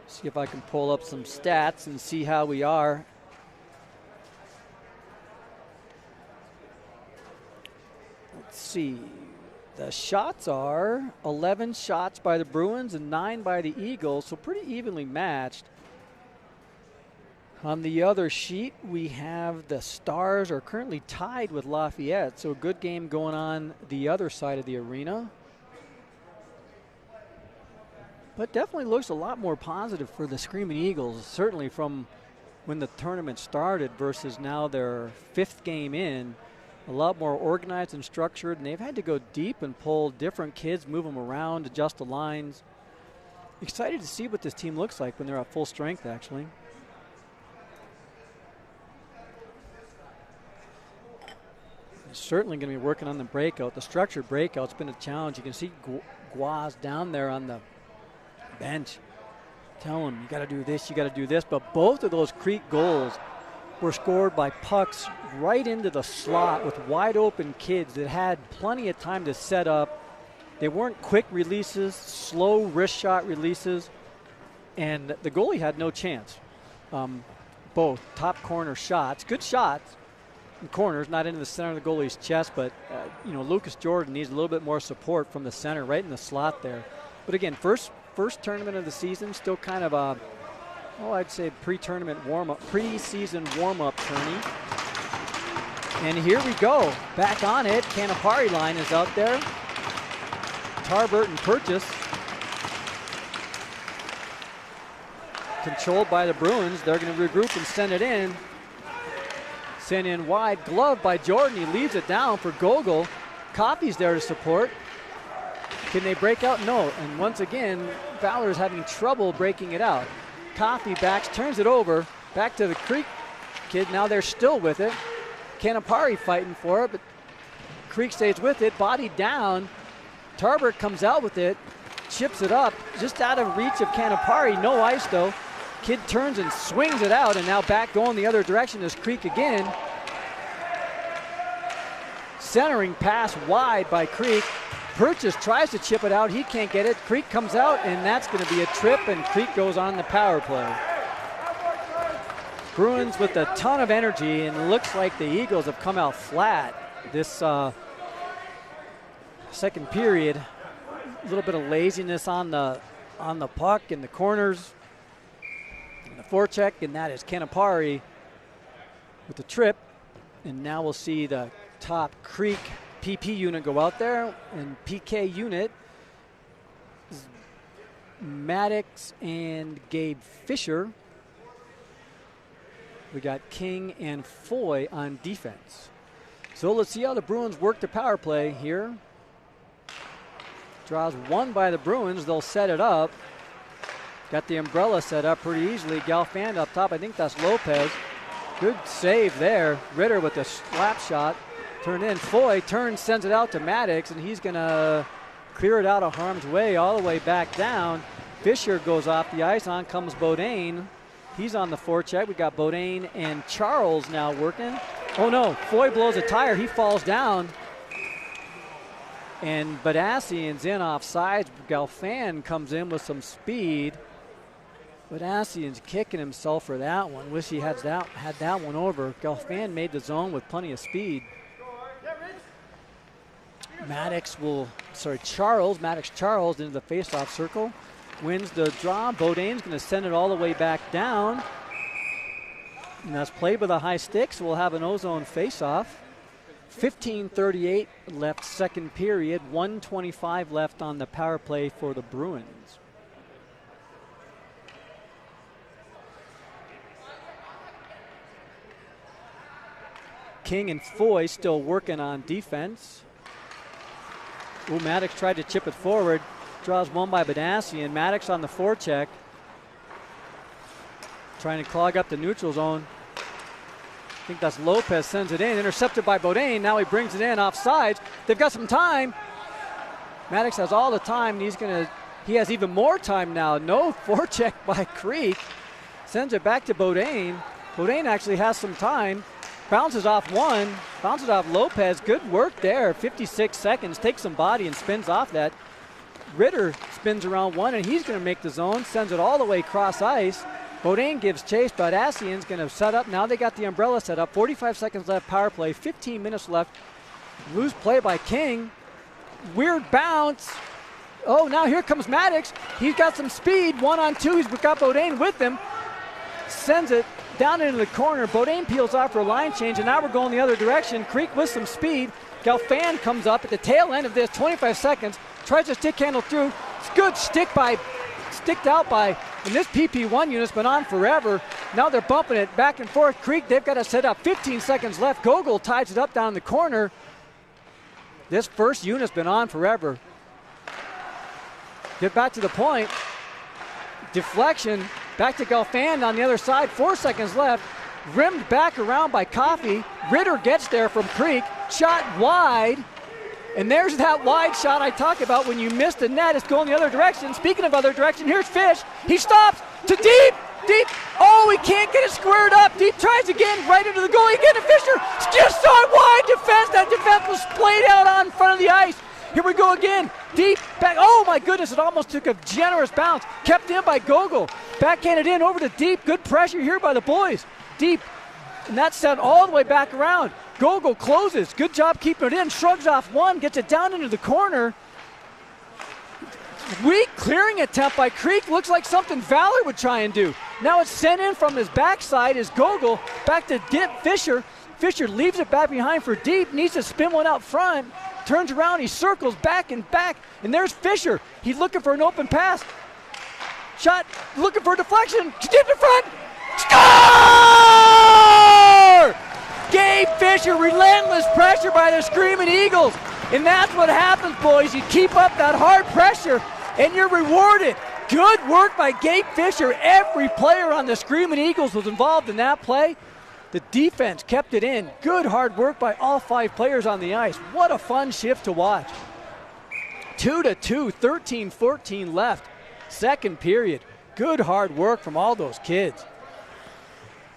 See if I can pull up some stats and see how we are. Let's see. The shots are 11 shots by the Bruins and 9 by the Eagles, so pretty evenly matched. On the other sheet, we have the Stars are currently tied with Lafayette, so a good game going on the other side of the arena. But definitely looks a lot more positive for the Screaming Eagles, certainly from when the tournament started versus now their 5th game in. A lot more organized and structured, and they've had to go deep and pull different kids, move them around, adjust the lines. Excited to see what this team looks like when they're at full strength, actually. They're certainly going to be working on the breakout. The structured breakout's been a challenge. You can see Guaz down there on the bench. Tell him, you got to do this, you got to do this. But both of those Creek goals were scored by pucks right into the slot with wide open kids that had plenty of time to set up. They weren't quick releases, slow wrist shot releases, and the goalie had no chance. Both top corner shots, good shots in corners, not into the center of the goalie's chest, but Lucas Jordan needs a little bit more support from the center, right in the slot there. But again, first tournament of the season, still kind of a, I'd say preseason warm-up tourney. And here we go. Back on it. Canapari line is out there. Tarbert and Purchase. Controlled by the Bruins. They're going to regroup and send it in. Sent in wide. Glove by Jordan. He leaves it down for Gogol. Coffey's there to support. Can they break out? No. And once again, Valor's having trouble breaking it out. Coffey backs, turns it over. Back to the Creek kid. Now they're still with it. Canapari fighting for it, but Creek stays with it. Body down. Tarbert comes out with it. Chips it up. Just out of reach of Canapari. No ice though. Kid turns and swings it out, and now back going the other direction is Creek again. Centering pass wide by Creek. Purchase tries to chip it out. He can't get it. Creek comes out, and that's going to be a trip, and Creek goes on the power play. Bruins with a ton of energy, and it looks like the Eagles have come out flat this second period. A little bit of laziness on the puck in the corners. And the forecheck, and that is Canapari with the trip. And now we'll see the top Creek PP unit go out there, and PK unit is Maddox and Gabe Fisher. We got King and Foy on defense. So let's see how the Bruins work the power play here. Draws one by the Bruins. They'll set it up. Got the umbrella set up pretty easily. Galfand up top. I think that's Lopez. Good save there. Ritter with the slap shot. Turned in. Foy turns, sends it out to Maddox, and he's going to clear it out of harm's way all the way back down. Fisher goes off the ice. On comes Beaudin. He's on the forecheck. We got Beaudin and Charles now working. Oh no, Foy blows a tire. He falls down. And Badassian's in offsides. Galfand comes in with some speed. Badassian's kicking himself for that one. Wish he had that one over. Galfand made the zone with plenty of speed. Maddox Charles into the faceoff circle. Wins the draw. Beaudin's going to send it all the way back down. And that's played with a high stick, so we'll have an ozone faceoff. 15:38 left second period. 1:25 left on the power play for the Bruins. King and Foy still working on defense. Ooh, Maddox tried to chip it forward. Draws one by Badassian. Maddox on the forecheck. Trying to clog up the neutral zone. I think that's Lopez, sends it in. Intercepted by Beaudin. Now he brings it in offsides. They've got some time. Maddox has all the time, and he has even more time now. No forecheck by Creek. Sends it back to Beaudin. Beaudin actually has some time. Bounces off one. Bounces off Lopez. Good work there. 56 seconds. Takes some body and spins off that. Ritter spins around one, and he's going to make the zone. Sends it all the way cross ice. Beaudin gives chase, but Badassian's going to set up. Now they got the umbrella set up. 45 seconds left, power play. 15 minutes left. Loose play by King. Weird bounce. Oh, now here comes Maddox. He's got some speed. 1-on-2. He's got Beaudin with him. Sends it down into the corner. Beaudin peels off for a line change, and now we're going the other direction. Creek with some speed. Galfand comes up at the tail end of this. 25 seconds. Tries to stick handle through. It's good sticked out by, and this PP1 unit's been on forever. Now they're bumping it back and forth. Creek, they've got to set up. 15 seconds left. Gogol ties it up down in the corner. This first unit's been on forever. Get back to the point. Deflection. Back to Galfand on the other side. 4 seconds left. Rimmed back around by Coffey. Ritter gets there from Creek. Shot wide. And there's that wide shot I talk about when you miss the net. It's going the other direction. Speaking of other direction, here's Fish. He stops to deep. Oh, he can't get it squared up. Deep tries again, right into the goal. Again to Fisher. Just saw it wide defense. That defense was splayed out on front of the ice. Here we go again. Deep back. Oh my goodness, it almost took a generous bounce. Kept in by Gogol. Backhanded in over to Deep. Good pressure here by the boys. Deep. And that's sent all the way back around. Gogol closes. Good job keeping it in. Shrugs off one. Gets it down into the corner. Weak clearing attempt by Creek. Looks like something Valor would try and do. Now it's sent in from his backside is Gogol. Back to Fisher. Fisher leaves it back behind for deep, needs to spin one out front, turns around, he circles back, and there's Fisher. He's looking for an open pass. Shot, looking for a deflection, deep in front, score! Gabe Fisher, relentless pressure by the Screaming Eagles. And that's what happens, boys. You keep up that hard pressure, and you're rewarded. Good work by Gabe Fisher. Every player on the Screaming Eagles was involved in that play. The defense kept it in. Good hard work by all 5 players on the ice. What a fun shift to watch. 2-2, 13-14 left. Second period. Good hard work from all those kids.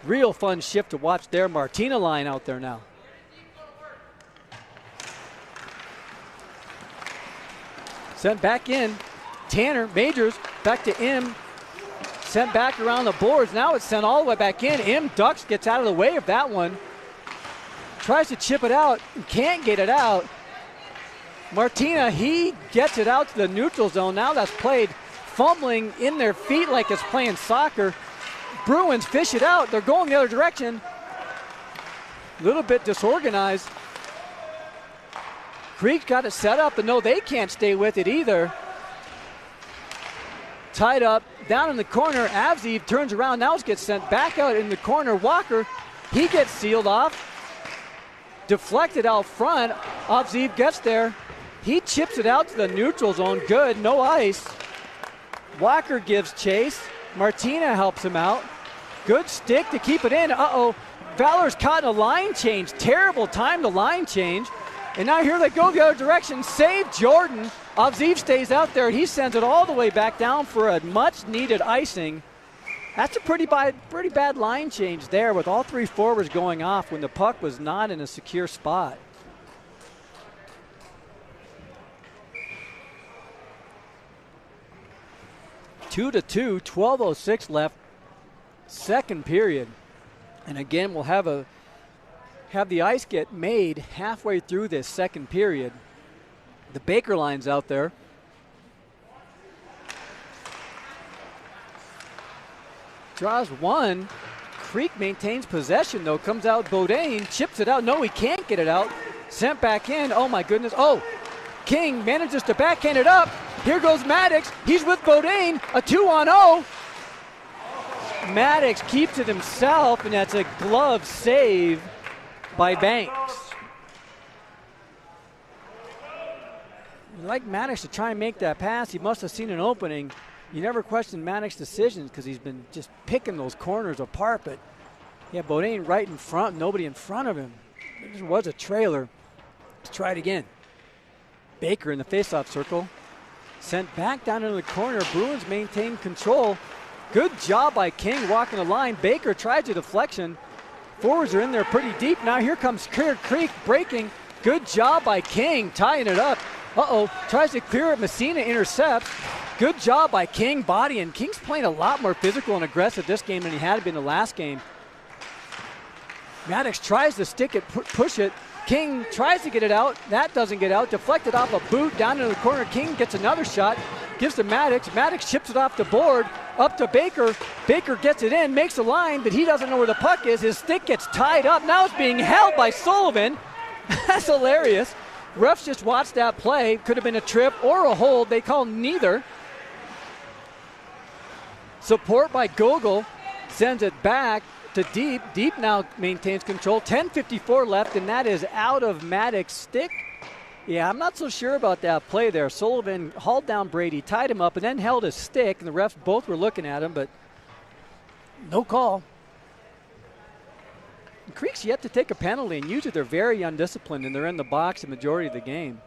Real fun shift to watch there. Martina line out there now. Sent back in. Tanner, Majors, back to Im. Sent back around the boards. Now it's sent all the way back in. Im ducks, gets out of the way of that one. Tries to chip it out. Can't get it out. Martina, he gets it out to the neutral zone. Now that's played fumbling in their feet like it's playing soccer. Bruins fish it out. They're going the other direction. A little bit disorganized. Creek got it set up, and no, they can't stay with it either. Tied up, down in the corner. Avziv turns around, now it gets sent back out in the corner. Walker, he gets sealed off. Deflected out front. Avziv gets there. He chips it out to the neutral zone. Good, no ice. Walker gives chase. Martina helps him out. Good stick to keep it in. Uh-oh. Valor's caught in a line change. Terrible time to line change. And now here they go the other direction. Save Jordan. Avziv stays out there. He sends it all the way back down for a much-needed icing. That's a pretty bad line change there with all 3 forwards going off when the puck was not in a secure spot. Two to 2, 12:06 left. Second period. And again, we'll have the ice get made halfway through this second period. The Baker line's out there. Draws one. Creek maintains possession though. Comes out Bodine, chips it out. No, he can't get it out. Sent back in. Oh my goodness. Oh, King manages to backhand it up. Here goes Maddox. He's with Bodine. A 2-on-0. Maddox keeps it himself, and that's a glove save by Banks. I'd like Maddox to try and make that pass. He must have seen an opening. You never question Maddox's decisions because he's been just picking those corners apart, but yeah, Bodine right in front, nobody in front of him. There was a trailer. Let's try it again. Baker in the faceoff circle. Sent back down into the corner. Bruins maintain control. Good job by King walking the line. Baker tries a deflection. Forwards are in there pretty deep. Now here comes Clear Creek breaking. Good job by King tying it up. Uh-oh, tries to clear it. Messina intercepts. Good job by King, body, and King's playing a lot more physical and aggressive this game than he had been the last game. Maddox tries to stick it, push it. King tries to get it out. That doesn't get out. Deflected off a boot down into the corner. King gets another shot. Gives to Maddox. Maddox chips it off the board. Up to Baker. Baker gets it in, makes a line, but he doesn't know where the puck is. His stick gets tied up. Now it's being held by Sullivan. That's hilarious. Refs just watched that play. Could have been a trip or a hold. They call neither. Support by Gogol. Sends it back to Deep. Deep now maintains control. 10:54 left, and that is out of Maddox's stick. Yeah, I'm not so sure about that play there. Sullivan hauled down Brady, tied him up, and then held his stick, and the refs both were looking at him, but no call. And Creek's yet to take a penalty, and usually they're very undisciplined, and they're in the box the majority of the game.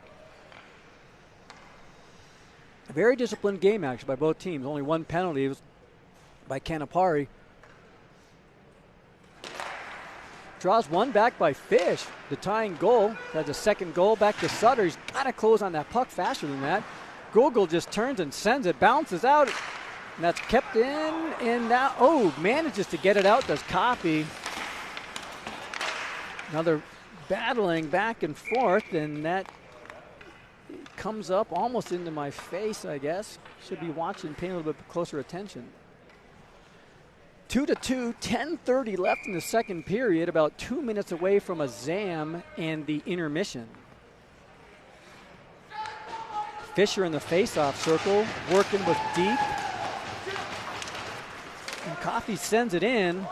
A very disciplined game, actually, by both teams. Only one penalty was by Canapari. Draws one back by Fish. The tying goal. That's a second goal back to Sutter. He's got to close on that puck faster than that. Gogol just turns and sends it. Bounces out. And that's kept in. And now, oh, manages to get it out. Does Coffey. Another battling back and forth. And that comes up almost into my face, I guess. Should be watching, paying a little bit closer attention. 2-2, 10:30 left in the second period, about 2 minutes away from a ZAM and the intermission. Fisher in the face-off circle, working with deep. And Coffey sends it in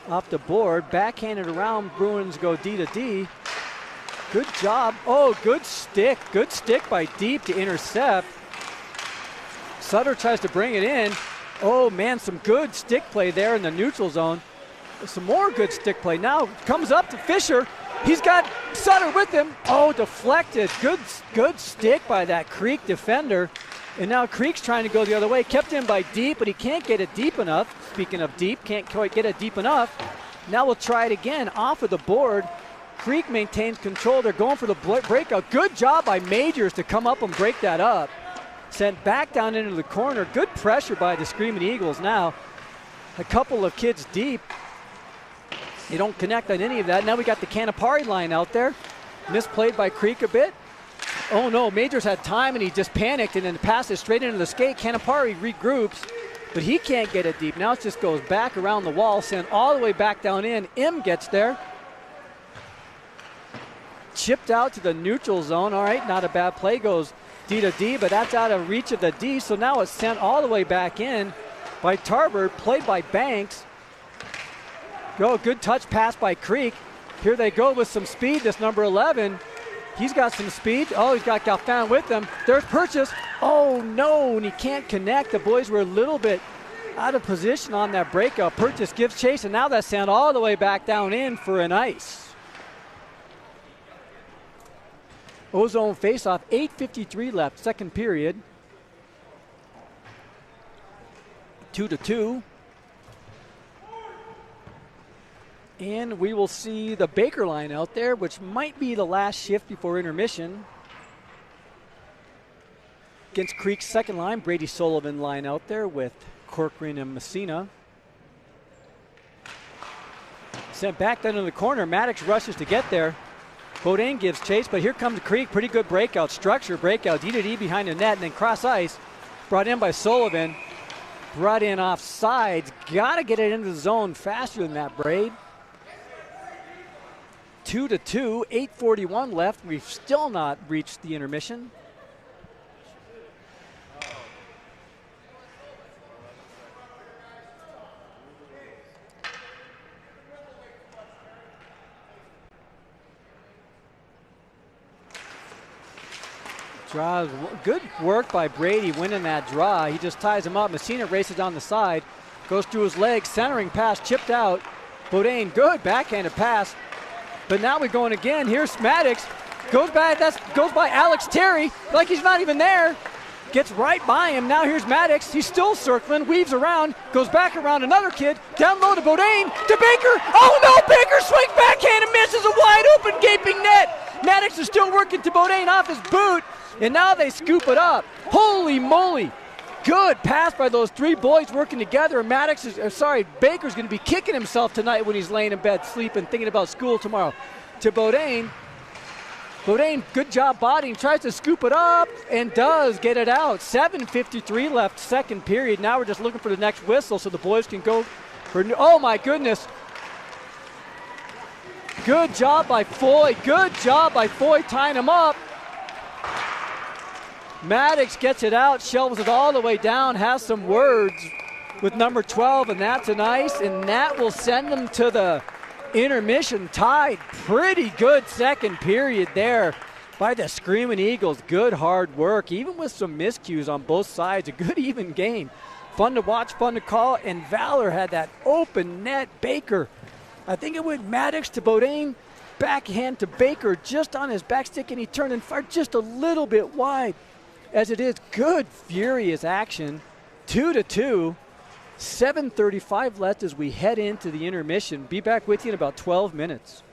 off the board, backhanded around. Bruins go D to D. Good job. Oh, good stick by Deep to intercept. Sutter tries to bring it in. Oh man, some good stick play there in the neutral zone. Some more good stick play. Now comes up to Fisher. He's got Sutter with him. Oh, deflected. Good stick by that Creek defender. And now Creek's trying to go the other way. Kept in by Deep, but he can't get it deep enough. Speaking of Deep, can't quite get it deep enough. Now we'll try it again off of the board. Creek maintains control. They're going for the breakout. Good job by Majors to come up and break that up. Sent back down into the corner. Good pressure by the Screaming Eagles now. A couple of kids deep. They don't connect on any of that. Now we got the Canapari line out there. Misplayed by Creek a bit. Oh no, Majors had time and he just panicked and then passes straight into the skate. Canapari regroups, but he can't get it deep. Now it just goes back around the wall, sent all the way back down in. M gets there. Chipped out to the neutral zone. All right, not a bad play. Goes D to D, but that's out of reach of the D. So now it's sent all the way back in by Tarver, played by Banks. Good touch pass by Creek. Here they go with some speed, this number 11. He's got some speed. Oh, he's got Galfan with him. There's Purchase. Oh, no, and he can't connect. The boys were a little bit out of position on that breakout. Purchase gives chase, and now that's sent all the way back down in for an ice. Ozone faceoff, 8:53 left, second period. 2-2. And we will see the Baker line out there, which might be the last shift before intermission. Against Creek's second line, Brady Sullivan line out there with Corcoran and Messina. Sent back down in the corner. Maddox rushes to get there. Bodine gives chase, but here comes Creek. Pretty good breakout, structure breakout. D to D behind the net, and then cross ice. Brought in by Sullivan. Brought in off sides. Got to get it into the zone faster than that, Braid. 2-2, 8:41 left. We've still not reached the intermission. Draws, good work by Brady winning that draw. He just ties him up. Messina races down the side, goes through his legs, centering pass, chipped out. Bodine, good backhanded pass. But now we're going again. Here's Maddox. Goes by Alex Terry, like he's not even there. Gets right by him. Now here's Maddox. He's still circling, weaves around, goes back around another kid. Down low to Bodine, to Baker. Oh no, Baker swings backhand and misses a wide open gaping net. Maddox is still working to Bodine off his boot, and now they scoop it up. Holy moly. Good pass by those three boys working together. And Baker's going to be kicking himself tonight when he's laying in bed sleeping, thinking about school tomorrow. To Bodine. Bodine, good job bodying, tries to scoop it up and does get it out. 7:53 left, second period. Now we're just looking for the next whistle so the boys can go for, oh my goodness. Good job by Foy. Good job by Foy tying him up. Maddox gets it out, shovels it all the way down, has some words with number 12, and that's an ice, and that will send them to the intermission tied. Pretty good second period there by the Screaming Eagles. Good hard work, even with some miscues on both sides. A good even game. Fun to watch, fun to call, and Valor had that open net. Baker, I think it went Maddox to Bodine, backhand to Baker just on his backstick, and he turned and fired just a little bit wide. As it is, good, furious action. 2-2, 7:35 left as we head into the intermission. Be back with you in about 12 minutes.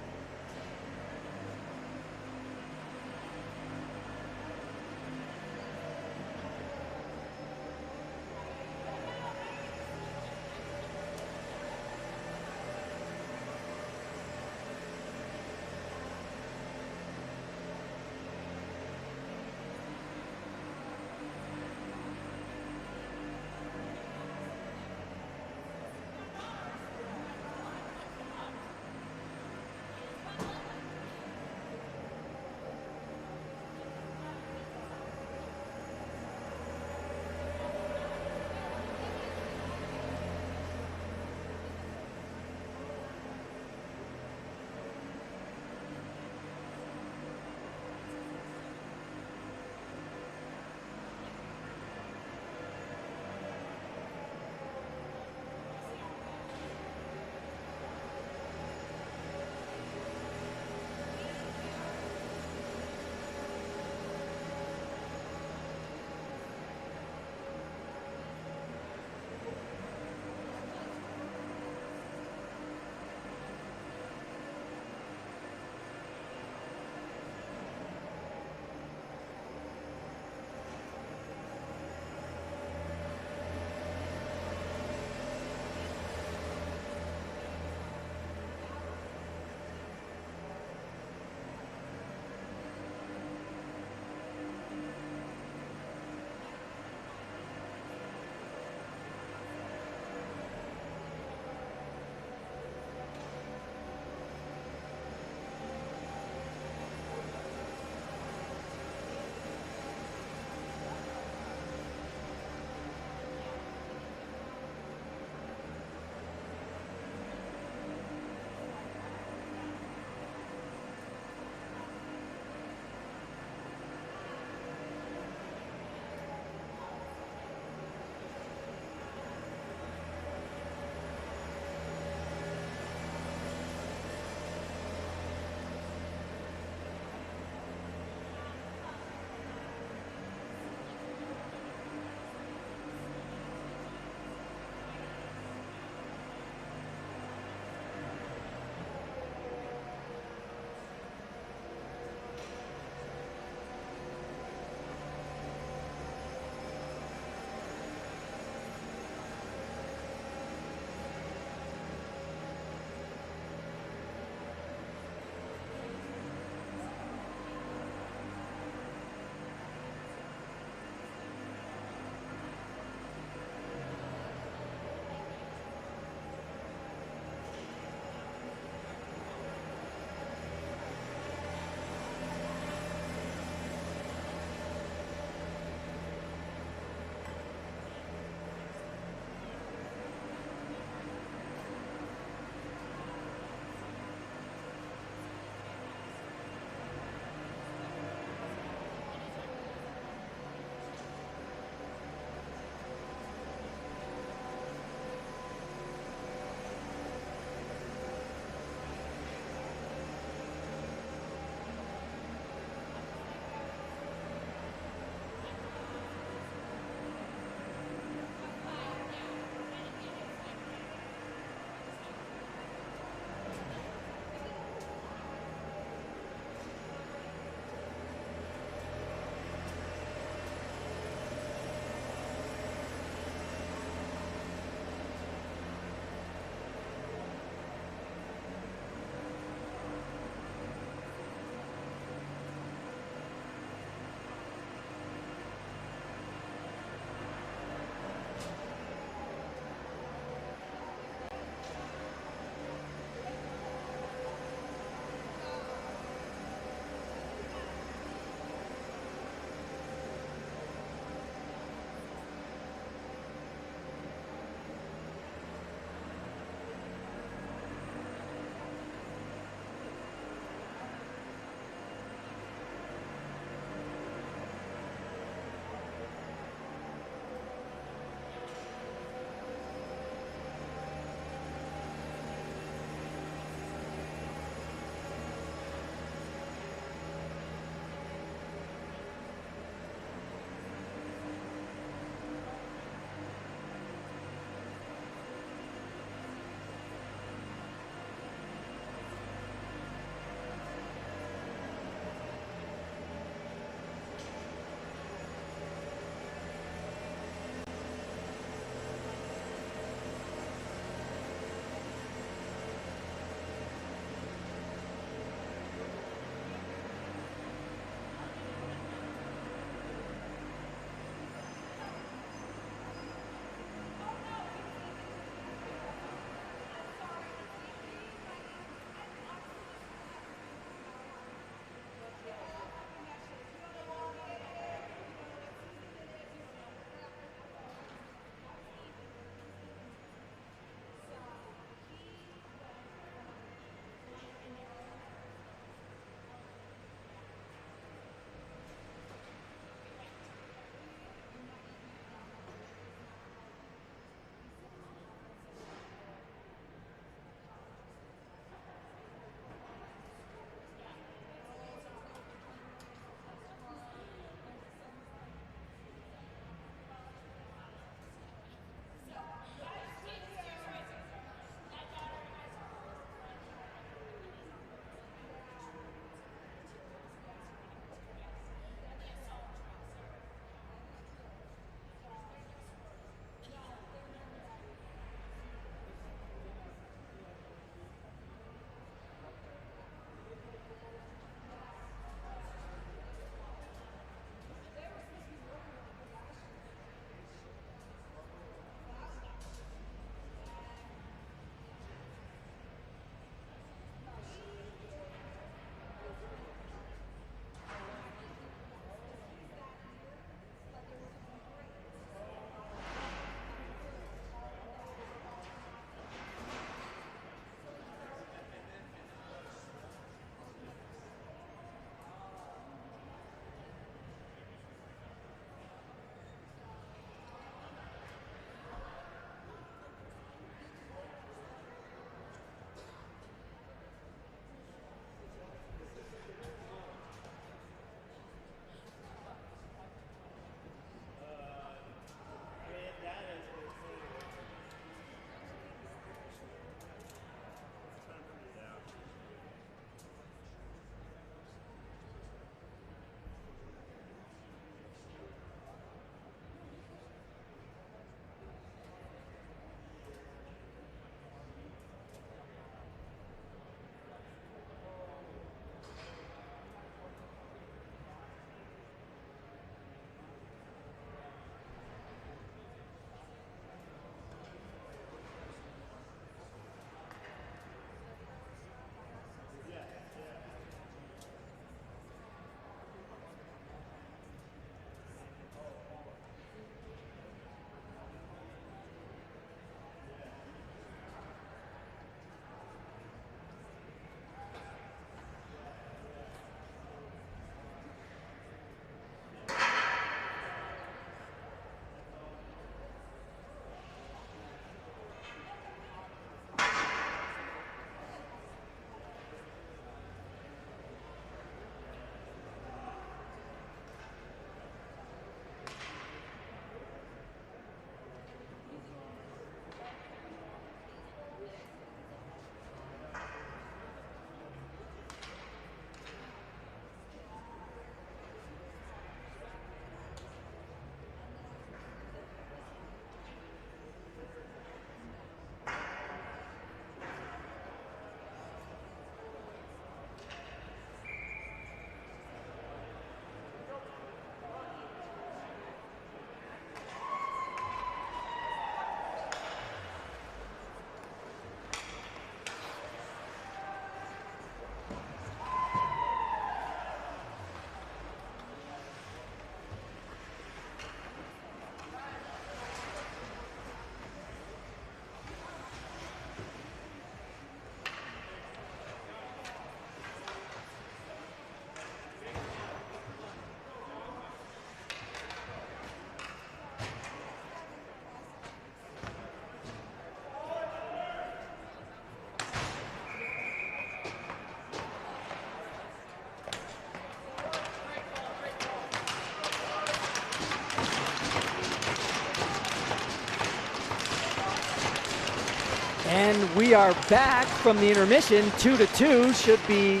And we are back from the intermission, 2-2. Should be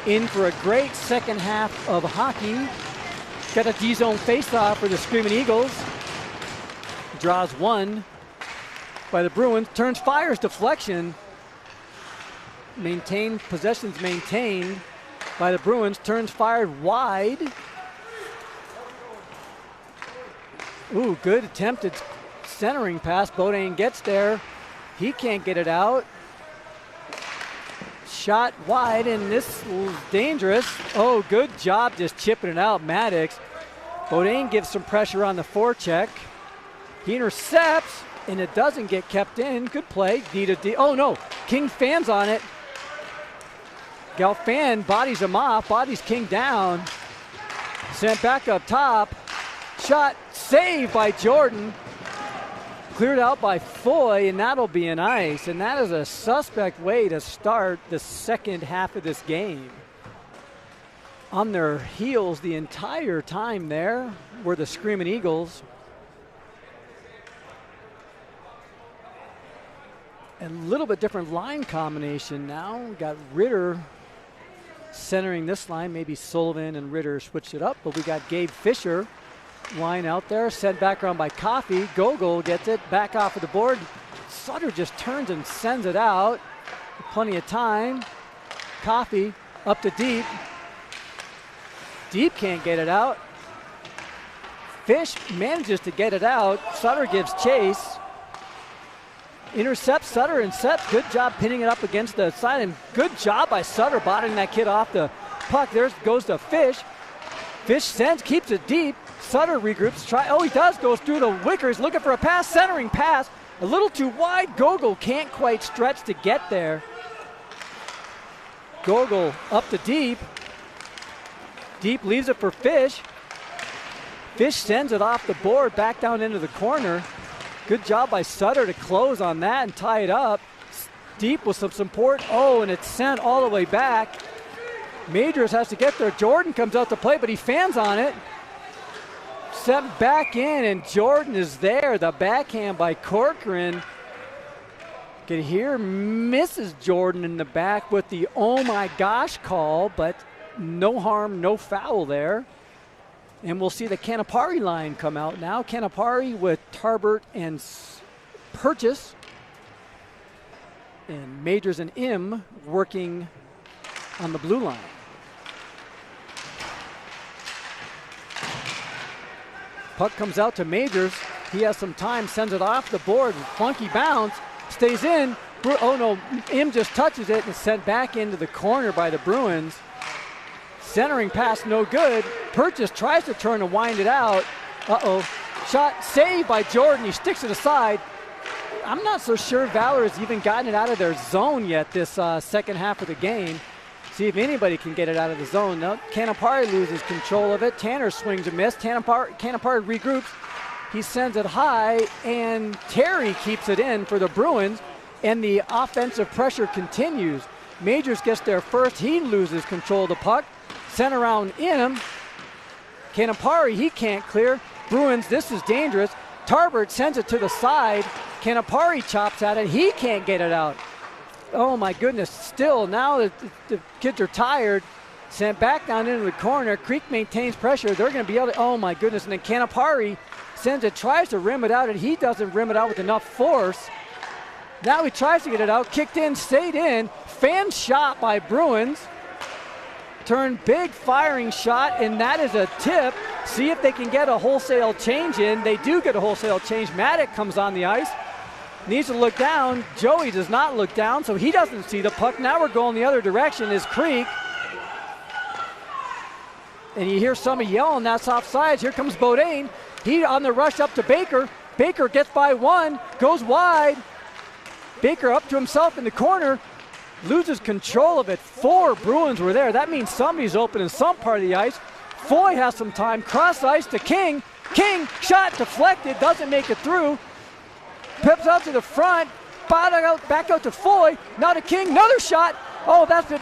in for a great second half of hockey. Got a D-zone faceoff for the Screaming Eagles. Draws one by the Bruins. Turns, fires, deflection. Possessions maintained by the Bruins. Turns, fired wide. Ooh, good attempted centering pass. Beaudin gets there. He can't get it out. Shot wide, and this is dangerous. Oh, good job just chipping it out, Maddox. Beaudin gives some pressure on the forecheck. He intercepts, and it doesn't get kept in. Good play, D to D. Oh no, King fans on it. Galfan bodies him off, bodies King down. Sent back up top. Shot saved by Jordan. Cleared out by Foy, and that'll be an ice. And that is a suspect way to start the second half of this game. On their heels the entire time there were the Screaming Eagles. A little bit different line combination now. We got Ritter centering this line. Maybe Sullivan and Ritter switched it up, but we got Gabe Fisher line out there, sent back around by Coffey. Gogol gets it back off of the board. Sutter just turns and sends it out. Plenty of time. Coffey up to Deep. Deep can't get it out. Fish manages to get it out. Sutter gives chase. Intercepts Sutter and Seth. Good job pinning it up against the side, and good job by Sutter bottling that kid off the puck. There goes to Fish. Fish sends, keeps it deep. Sutter regroups, he does, goes through the Wickers, looking for a pass, centering pass, a little too wide. Gogol can't quite stretch to get there. Gogol up to Deep. Deep leaves it for Fish. Fish sends it off the board, back down into the corner. Good job by Sutter to close on that and tie it up. Deep with some support, and it's sent all the way back. Majors has to get there. Jordan comes out to play, but he fans on it. Sent back in, and Jordan is there. The backhand by Corcoran. Can hear Mrs. Jordan in the back with the oh my gosh call, but no harm, no foul there. And we'll see the Canapari line come out now. Canapari with Tarbert and Purchase. And Majors and Im working on the blue line. Puck comes out to Majors. He has some time, sends it off the board. Funky bounce, stays in. Oh no, Im just touches it and sent back into the corner by the Bruins. Centering pass, no good. Purchase tries to turn and wind it out. Shot saved by Jordan. He sticks it aside. I'm not so sure Valor has even gotten it out of their zone yet this second half of the game. See if anybody can get it out of the zone. No, Canapari loses control of it. Tanner swings a miss. Canapari regroups. He sends it high, and Terry keeps it in for the Bruins, and the offensive pressure continues. Majors gets there first. He loses control of the puck. Sent around in him. Canapari, he can't clear. Bruins, this is dangerous. Tarbert sends it to the side. Canapari chops at it. He can't get it out. Oh my goodness, still now the kids are tired. Sent back down into the corner. Creek maintains pressure. They're going to be able to, oh my goodness. And then Canapari sends it, tries to rim it out, and he doesn't rim it out with enough force. Now he tries to get it out. Kicked in, stayed in. Fan shot by Bruins. Turn big firing shot, and that is a tip. See if they can get a wholesale change in. They do get a wholesale change. Maddox comes on the ice. Needs to look down. Joey does not look down, so he doesn't see the puck. Now we're going the other direction is Creek. And you hear somebody yelling, that's offsides. Here comes Beaudin. He on the rush up to Baker. Baker gets by one, goes wide. Baker up to himself in the corner. Loses control of it. 4 Bruins were there. That means somebody's open in some part of the ice. Foy has some time. Cross ice to King. King, shot deflected, doesn't make it through. Pips out to the front. Back out to Foy. Now to King, another shot. Oh, that's it.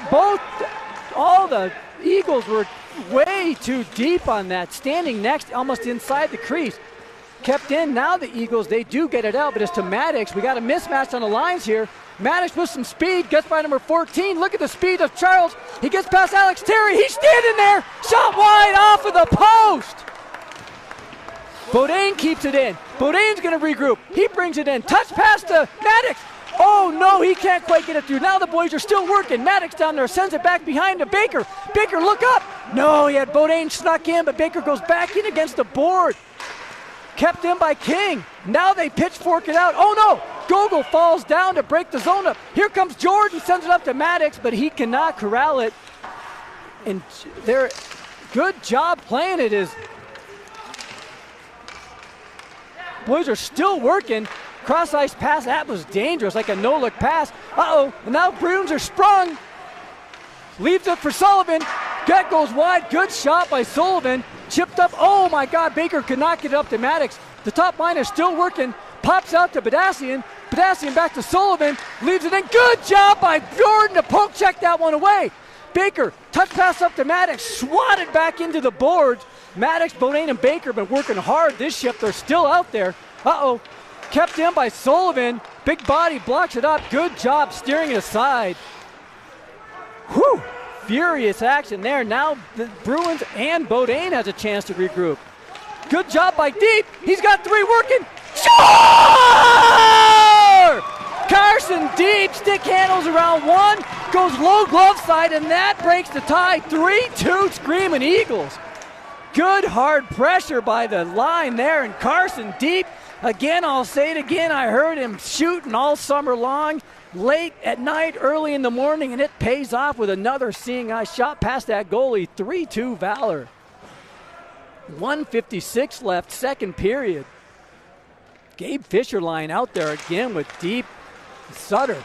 All the Eagles were way too deep on that. Standing next, almost inside the crease. kept in. Now the Eagles, they do get it out, but it's to Maddox. We got a mismatch on the lines here. Maddox with some speed, gets by number 14. Look at the speed of Charles. He gets past Alex Terry. He's standing there. Shot wide off of the post. Beaudin keeps it in. Beaudin's going to regroup. He brings it in. Touch pass to Maddox. Oh, no, he can't quite get it through. Now the boys are still working. Maddox down there sends it back behind to Baker. Baker, look up. No, he had Beaudin snuck in, but Baker goes back in against the board. Kept in by King. Now they pitchfork it out. Oh, no. Gogol falls down to break the zone up. Here comes Jordan, sends it up to Maddox, but he cannot corral it. And they're good job playing it. Is boys are still working. Cross ice pass, that was dangerous, like a no-look pass. Uh-oh, and now Bruins are sprung. Leaves it for Sullivan. That goes wide, good shot by Sullivan. Chipped up, oh my God, Baker could not get it up to Maddox. The top line is still working. Pops out to Badassian. Badassian back to Sullivan. Leaves it in, good job by Jordan to poke check that one away. Baker, touch pass up to Maddox, swatted back into the boards. Maddox, Beaudin, and Baker have been working hard this shift. They're still out there. Uh-oh. Kept in by Sullivan. Big body blocks it up. Good job steering it aside. Whew. Furious action there. Now the Bruins and Beaudin has a chance to regroup. Good job by Deep. He's got three working. Sure! Carson Deep stick handles around one. Goes low glove side, and that breaks the tie. 3-2 Screaming Eagles. Good hard pressure by the line there, and Carson Deep. Again, I'll say it again, I heard him shooting all summer long, late at night, early in the morning, and it pays off with another seeing eye shot past that goalie. 3-2 Valor. 1:56 left, second period. Gabe Fisherline out there again with Deep. Sutter.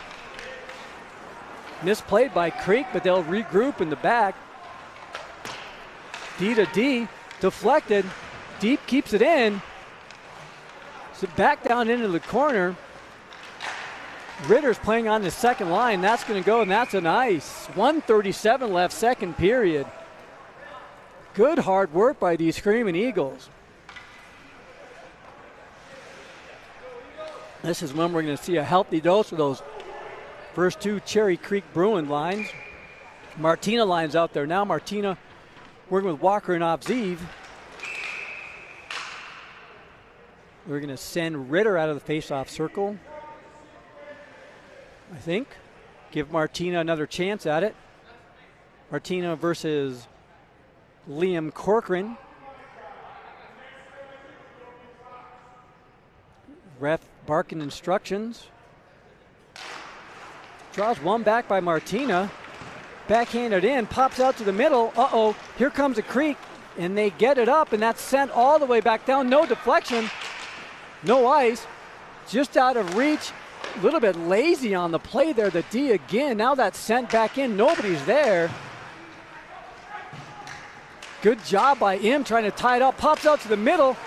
Misplayed by Creek, but they'll regroup in the back. D to D, deflected. Deep keeps it in. So back down into the corner. Ritter's playing on the second line. That's going to go, and that's an ice. 1:37 left, second period. Good hard work by these Screaming Eagles. This is when we're going to see a healthy dose of those first two Cherry Creek Bruin lines. Martina lines out there now. Martina working with Walker and Obziv. We're going to send Ritter out of the faceoff circle, I think. Give Martina another chance at it. Martina versus Liam Corcoran. Ref barking instructions. Draws one back by Martina. Backhanded in, pops out to the middle. Uh-oh, here comes a Creek, and they get it up, and that's sent all the way back down. No deflection. No ice, just out of reach. A little bit lazy on the play there, the D again. Now that's sent back in, nobody's there. Good job by him trying to tie it up. Pops out to the middle.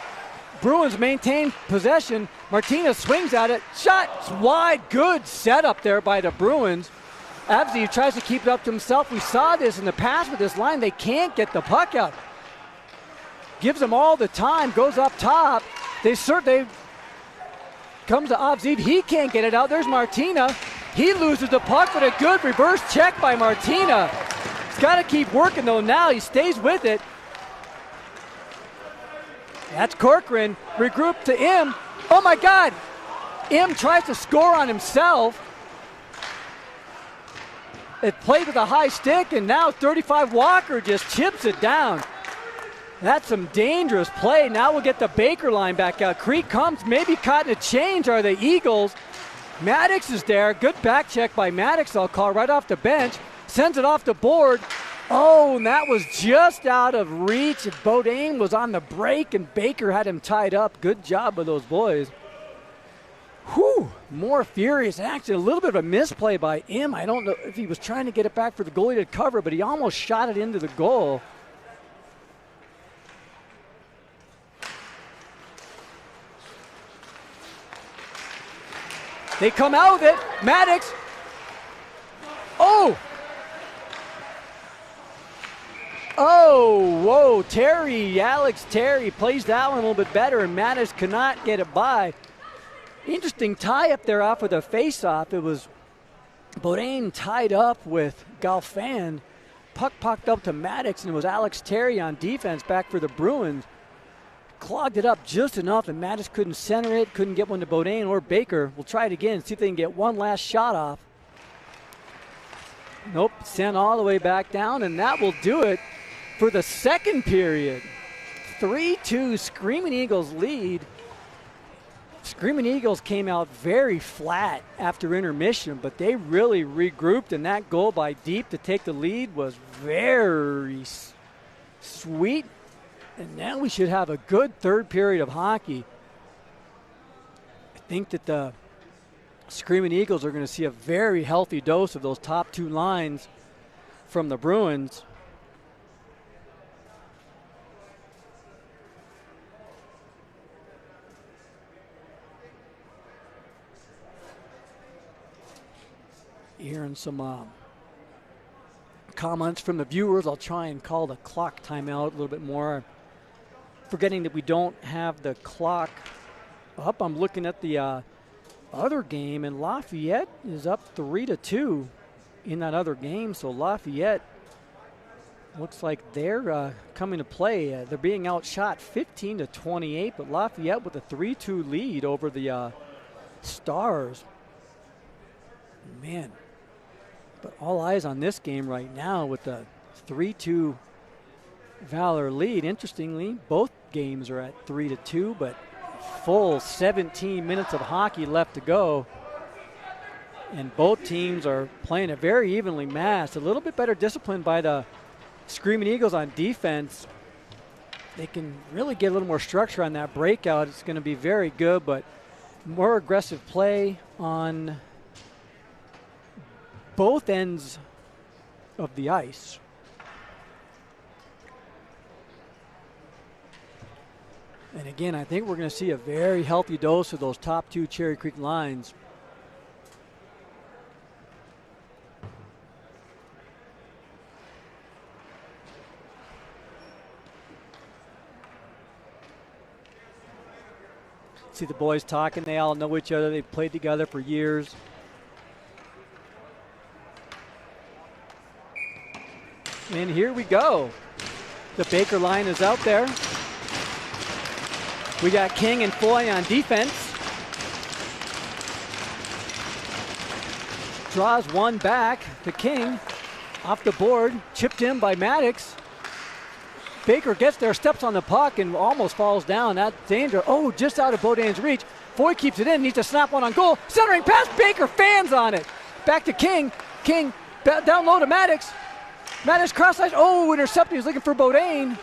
Bruins maintain possession. Martinez swings at it. Shot wide, good setup there by the Bruins. Abzi tries to keep it up to himself. We saw this in the past with this line. They can't get the puck out. Gives them all the time, goes up top. They comes to Obziv. He can't get it out. There's Martina. He loses the puck, but a good reverse check by Martina. He's got to keep working though now. He stays with it. That's Corcoran. Regroup to Im. Oh my God. Im tries to score on himself. It played with a high stick, and now 35 Walker just chips it down. That's some dangerous play. Now we'll get the Baker line back out. Creek comes, maybe caught in a change are the Eagles. Maddox is there. Good back check by Maddox, I'll call, right off the bench. Sends it off the board. Oh, and that was just out of reach. Beaudin was on the break, and Baker had him tied up. Good job by those boys. Whew, more furious action. A little bit of a misplay by Im. I don't know if he was trying to get it back for the goalie to cover, but he almost shot it into the goal. They come out with it. Maddox. Oh. Whoa, Alex Terry plays that one a little bit better, and Mattis could not get it by. Interesting tie up there off of the face-off. It was Beaudin tied up with Galfan. Puck popped up to Maddox, and it was Alex Terry on defense back for the Bruins. Clogged it up just enough, and Mattis couldn't center it, couldn't get one to Beaudin or Baker. We'll try it again, see if they can get one last shot off. Nope, sent all the way back down, and that will do it for the second period. 3-2, Screaming Eagles lead. Screaming Eagles came out very flat after intermission, but they really regrouped, and that goal by Deep to take the lead was very sweet. And now we should have a good third period of hockey. I think that the Screaming Eagles are going to see a very healthy dose of those top two lines from the Bruins. Hearing some comments from the viewers. I'll try and call the clock timeout a little bit more. Forgetting that we don't have the clock up. I'm looking at the other game, and Lafayette is up 3-2 in that other game. So Lafayette looks like they're coming to play. They're being outshot 15-28, but Lafayette with a 3-2 lead over the Stars. Man, but all eyes on this game right now with the 3-2 Valor lead. Interestingly, both games are at 3-2, but full 17 minutes of hockey left to go. And both teams are playing it very evenly matched. A little bit better discipline by the Screaming Eagles on defense. They can really get a little more structure on that breakout. It's going to be very good, but more aggressive play on both ends of the ice. And again, I think we're going to see a very healthy dose of those top two Cherry Creek lines. See the boys talking. They all know each other. They've played together for years. And here we go. The Baker line is out there. We got King and Foy on defense. Draws one back to King. Off the board, chipped in by Maddox. Baker gets there, steps on the puck, and almost falls down. That danger. Oh, just out of Beaudin's reach. Foy keeps it in, needs to snap one on goal. Centering pass, Baker fans on it. Back to King. King down low to Maddox. Maddox cross ice. Oh, intercepted. He's looking for Beaudin.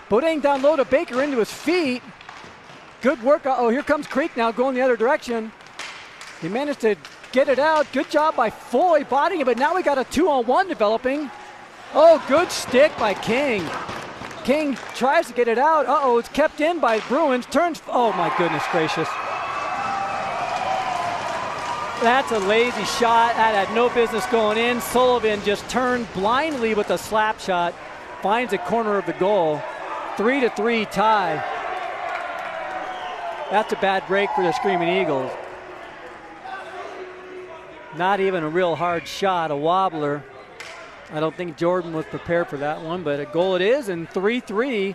Beaudin down low to Baker into his feet. Good work. Oh, here comes Creek now going the other direction. He managed to get it out. Good job by Foy bodying it, but now we got a 2-on-1 developing. Oh, good stick by King. King tries to get it out. Uh-oh, it's kept in by Bruins. Turns. Oh, my goodness gracious. That's a lazy shot. That had no business going in. Sullivan just turned blindly with a slap shot. Finds the corner of the goal. 3-3 tie. That's a bad break for the Screaming Eagles. Not even a real hard shot, a wobbler. I don't think Jordan was prepared for that one, but a goal it is, and 3-3.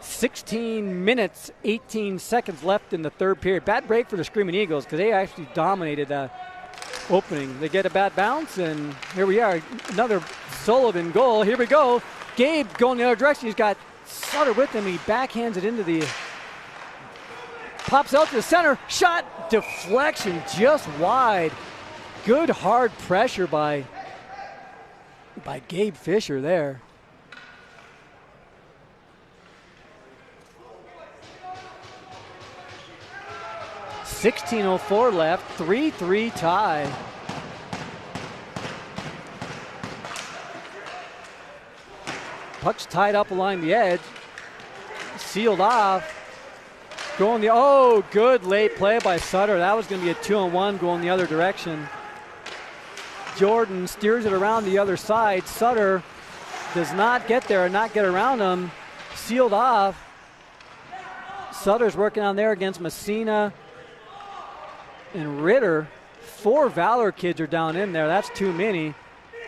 16 minutes, 18 seconds left in the third period. Bad break for the Screaming Eagles because they actually dominated that opening. They get a bad bounce, and here we are. Another Sullivan goal. Here we go. Gabe going the other direction. He's got Sutter with him. He backhands it into the... Pops out to the center. Shot. Deflection just wide. Good hard pressure by Gabe Fisher there. .16:04 left, 3-3 tie. Puck's tied up along the edge. Sealed off. Going the, oh, good late play by Sutter. That was going to be a 2-on-1 going the other direction. Jordan steers it around the other side. Sutter does not get there and not get around him. Sealed off. Sutter's working on there against Messina and Ritter. 4 Valor kids are down in there. That's too many.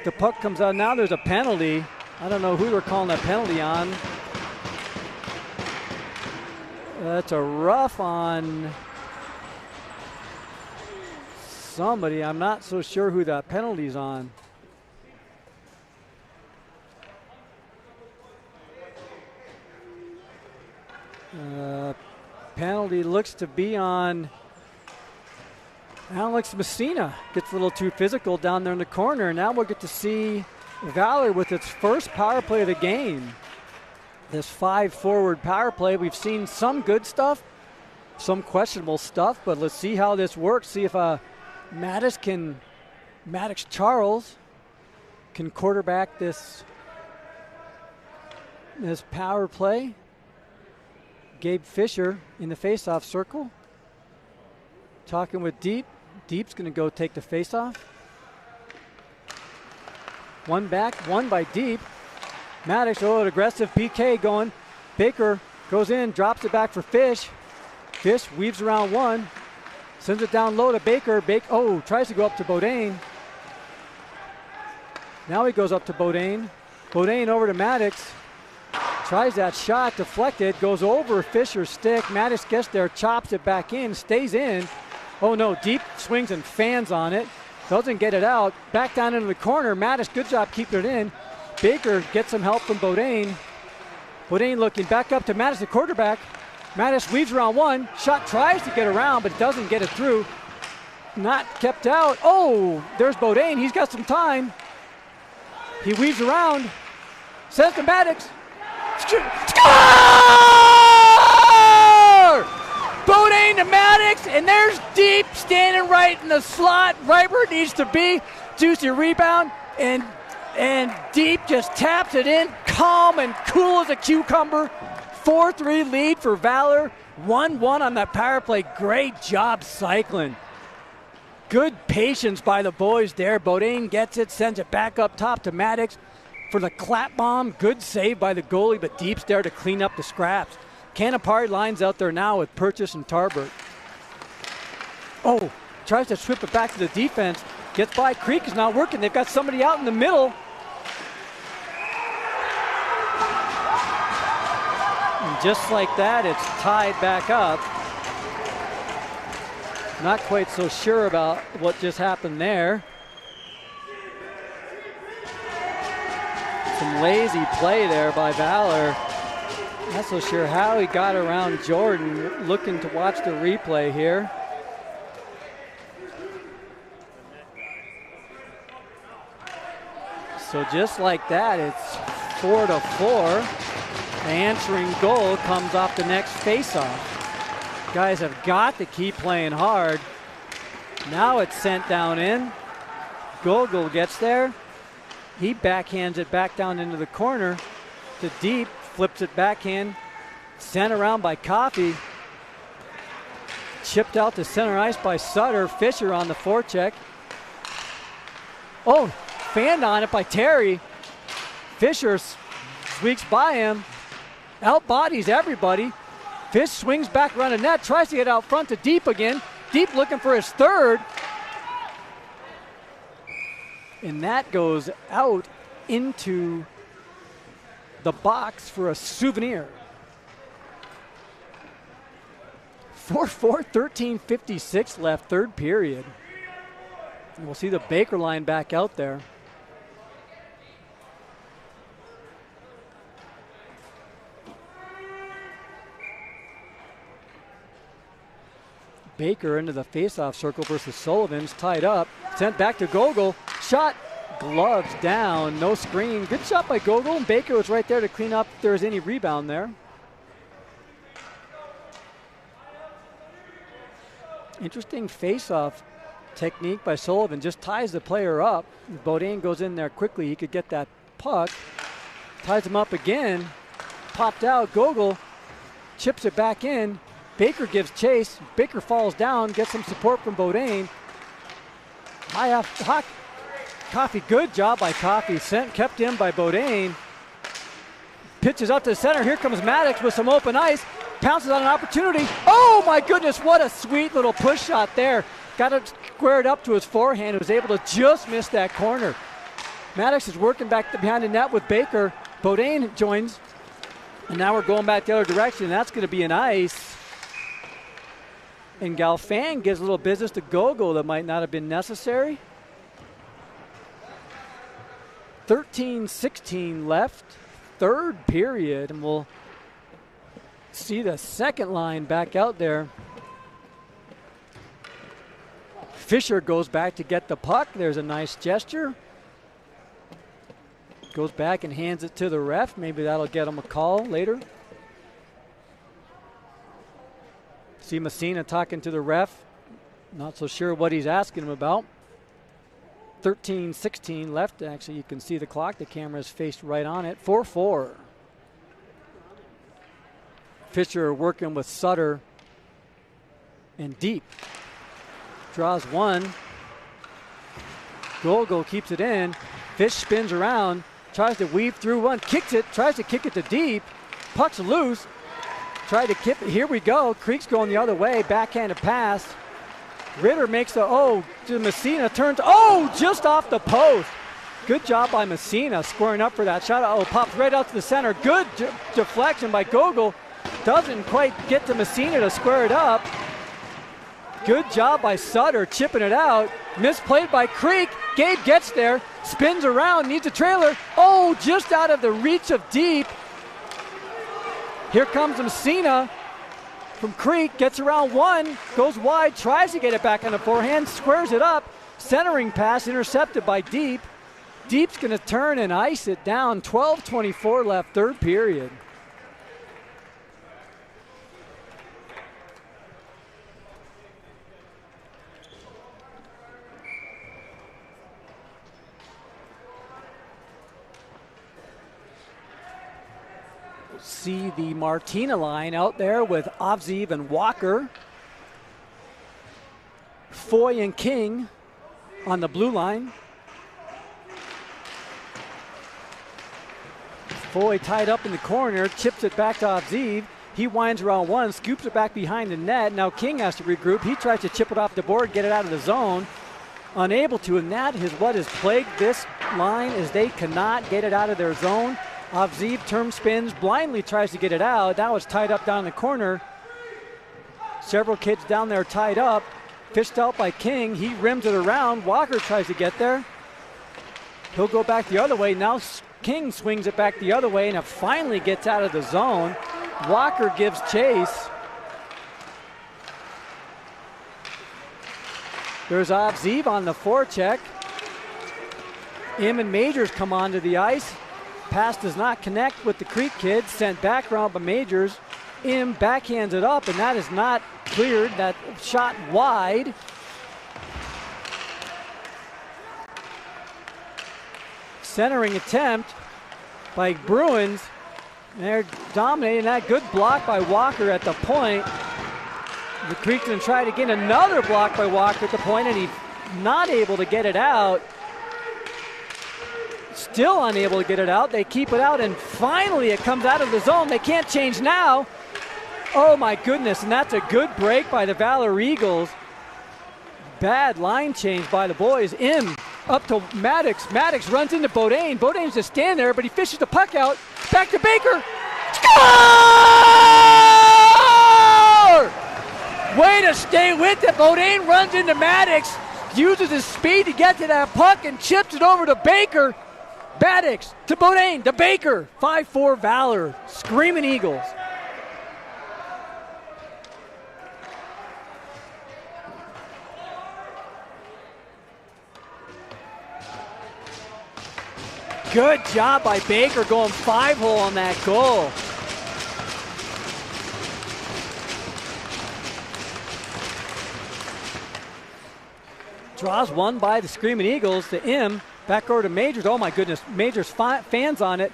The puck comes out. Now there's a penalty. I don't know who they're calling that penalty on. That's a rough on somebody. I'm not so sure who that penalty's on. Penalty looks to be on Alex Messina. Gets a little too physical down there in the corner. Now we'll get to see Valor with its first power play of the game. This 5-forward power play. We've seen some good stuff, some questionable stuff, but let's see how this works. See if Maddox Charles can quarterback this power play. Gabe Fisher in the faceoff circle. Talking with Deep. Deep's going to go take the faceoff. One back, one by Deep. Maddox, an aggressive PK going. Baker goes in, drops it back for Fish. Fish weaves around one. Sends it down low to Baker. Tries to go up to Bodine. Now he goes up to Bodine. Bodine over to Maddox. Tries that shot, deflected, goes over Fisher's stick. Maddox gets there, chops it back in, stays in. Oh no, Deep swings and fans on it. Doesn't get it out. Back down into the corner. Maddox, good job keeping it in. Baker gets some help from Bodine. Bodine looking back up to Maddox, the quarterback. Maddox weaves around one. Shot tries to get around, but doesn't get it through. Not kept out. Oh, there's Bodine. He's got some time. He weaves around. Sends to Maddox. Score! Bodine to Maddox, and there's Deep standing right in the slot, right where it needs to be. Juicy rebound, and Deep just taps it in, calm and cool as a cucumber. 4-3 lead for Valor. 1-1 on that power play. Great job cycling. Good patience by the boys there. Bodine gets it, sends it back up top to Maddox for the clap bomb. Good save by the goalie, but Deep's there to clean up the scraps. Canapari lines out there now with Purchase and Tarbert. Tries to strip it back to the defense. Gets by. Creek is not working. They've got somebody out in the middle. And just like that, it's tied back up. Not quite so sure about what just happened there. Some lazy play there by Valor. Not so sure how he got around Jordan. Looking to watch the replay here. So just like that, it's 4-4. The answering goal comes off the next faceoff. Guys have got to keep playing hard. Now it's sent down in. Gogol gets there. He backhands it back down into the corner to Deep. Flips it backhand. Sent around by Coffey. Chipped out to center ice by Sutter. Fisher on the forecheck. Fanned on it by Terry. Fisher squeaks by him. Outbodies everybody. Fish swings back around the net. Tries to get out front to Deep again. Deep looking for his third. And that goes out into the box for a souvenir. 4-4, 13:56 left, third period. And we'll see the Baker line back out there. Baker into the faceoff circle versus Sullivan's tied up. Sent back to Gogol. Shot, gloves down, no screen. Good shot by Gogol, and Baker was right there to clean up if there's any rebound there. Interesting faceoff technique by Sullivan. Just ties the player up. Bodine goes in there quickly. He could get that puck. Ties him up again. Popped out. Gogol chips it back in. Baker gives chase. Baker falls down, gets some support from Bodine. Coffey, good job by Coffey. Kept in by Bodine. pitches out to the center. Here comes Maddox with some open ice. Pounces on an opportunity. Oh my goodness, what a sweet little push shot there. Got it squared up to his forehand. Was able to just miss that corner. Maddox is working back behind the net with Baker. Beaudin joins. And now we're going back the other direction. That's going to be an ice. And Galfan gives a little business to Gogo that might not have been necessary. 13-16 left, third period, and we'll see the second line back out there. Fisher goes back to get the puck. There's a nice gesture. Goes back and hands it to the ref. Maybe that'll get him a call later. See Messina talking to the ref. Not so sure what he's asking him about. 13-16 left. Actually, you can see the clock. The camera is faced right on it. 4-4. Fisher working with Sutter and deep. Draws one. Gogo keeps it in. Fish spins around. Tries to weave through one. Kicks it. Tries to kick it to deep. Puck's loose. Tried to kip it. Here we go. Creek's going the other way. Backhanded pass. Ritter makes the to Messina. Turns. Just off the post. Good job by Messina squaring up for that shot. Pops right out to the center. Good deflection by Gogo. Doesn't quite get to Messina to square it up. Good job by Sutter chipping it out. Misplayed by Creek. Gabe gets there. Spins around. Needs a trailer. Just out of the reach of deep. Here comes Messina from Creek. Gets around one. Goes wide. Tries to get it back on the forehand. Squares it up. Centering pass intercepted by Deep. Deep's going to turn and ice it down. 12:24 left, third period. See the Martina line out there with Avziv and Walker. Foy and King on the blue line. Foy tied up in the corner, chips it back to Avziv. He winds around one, scoops it back behind the net. Now King has to regroup. He tries to chip it off the board, get it out of the zone. Unable to, and that is what has plagued this line, is they cannot get it out of their zone. Avziv term spins, blindly tries to get it out. Now it's tied up down the corner. Several kids down there tied up. Fished out by King. He rims it around. Walker tries to get there. He'll go back the other way. Now King swings it back the other way, and it finally gets out of the zone. Walker gives chase. There's Avziv on the forecheck. Im and Majors come onto the ice. Pass does not connect with the Creek kids. Sent back around by Majors. Im backhands it up, and that is not cleared. That shot wide. Centering attempt by Bruins. They're dominating that. Good block by Walker at the point. The Creek going to try to get another block by Walker at the point, and he's not able to get it out. Still unable to get it out. They keep it out, and finally it comes out of the zone. They can't change now. Oh my goodness, and that's a good break by the Valor Eagles. Bad line change by the boys. Im up to Maddox. Maddox runs into Beaudin. Beaudin's just standing there, but he fishes the puck out. Back to Baker. Score! Way to stay with it. Beaudin runs into Maddox, uses his speed to get to that puck and chips it over to Baker. Maddox to Beaudin to Baker. 5-4 Valor. Screaming Eagles. Good job by Baker going 5-hole on that goal. Draws one by the Screaming Eagles to Im. Back over to Majors. Oh my goodness. Majors fans on it.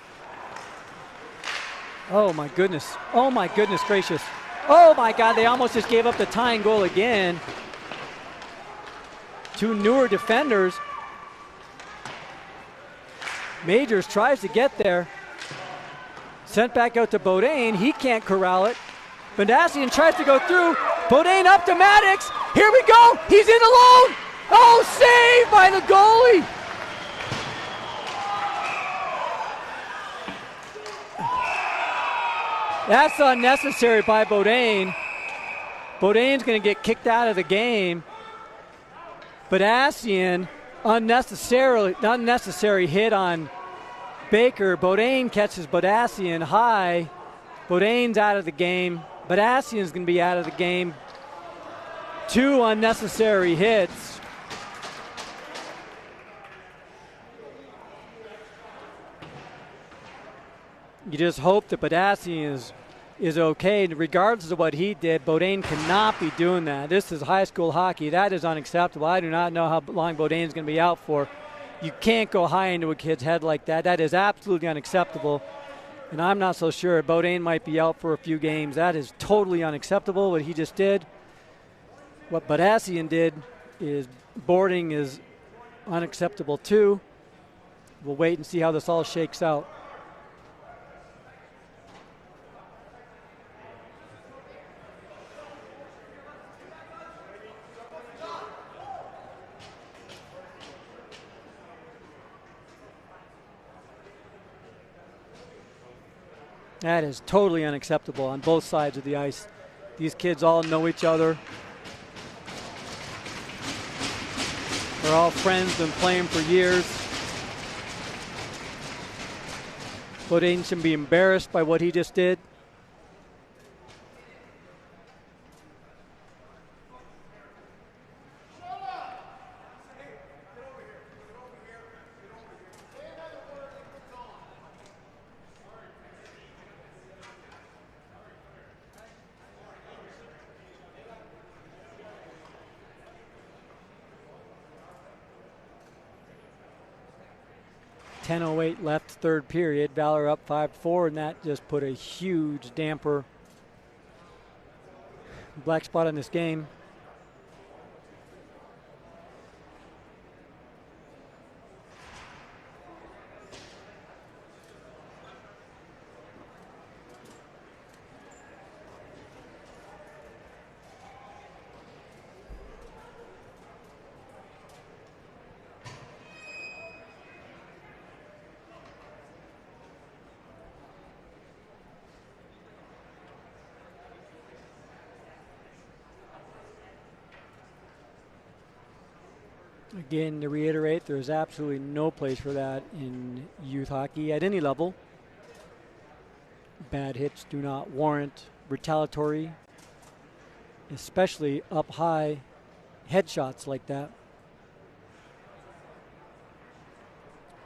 Oh my goodness. Oh my goodness gracious. Oh my God, they almost just gave up the tying goal again. Two newer defenders. Majors tries to get there. Sent back out to Beaudin. He can't corral it. Badassian tries to go through. Beaudin up to Maddox. Here we go. He's in alone. Oh, saved by the goalie. That's unnecessary by Beaudin. Beaudin's going to get kicked out of the game. Badassian, unnecessary hit on Baker. Beaudin catches Badassian high. Beaudin's out of the game. Badassian's going to be out of the game. 2 unnecessary hits. You just hope that Badassian is okay. Regardless of what he did, Beaudin cannot be doing that. This is high school hockey. That is unacceptable. I do not know how long Beaudin's going to be out for. You can't go high into a kid's head like that. That is absolutely unacceptable. And I'm not so sure. Beaudin might be out for a few games. That is totally unacceptable, what he just did. What Badassian did is boarding is unacceptable too. We'll wait and see how this all shakes out. That is totally unacceptable on both sides of the ice. These kids all know each other. They're all friends, been playing for years. Beaudin shouldn't be embarrassed by what he just did. .10:08 left, third period. Valor up 5-4, and that just put a huge damper, black spot on this game. Again, to reiterate, there is absolutely no place for that in youth hockey at any level. Bad hits do not warrant retaliatory, especially up high headshots like that.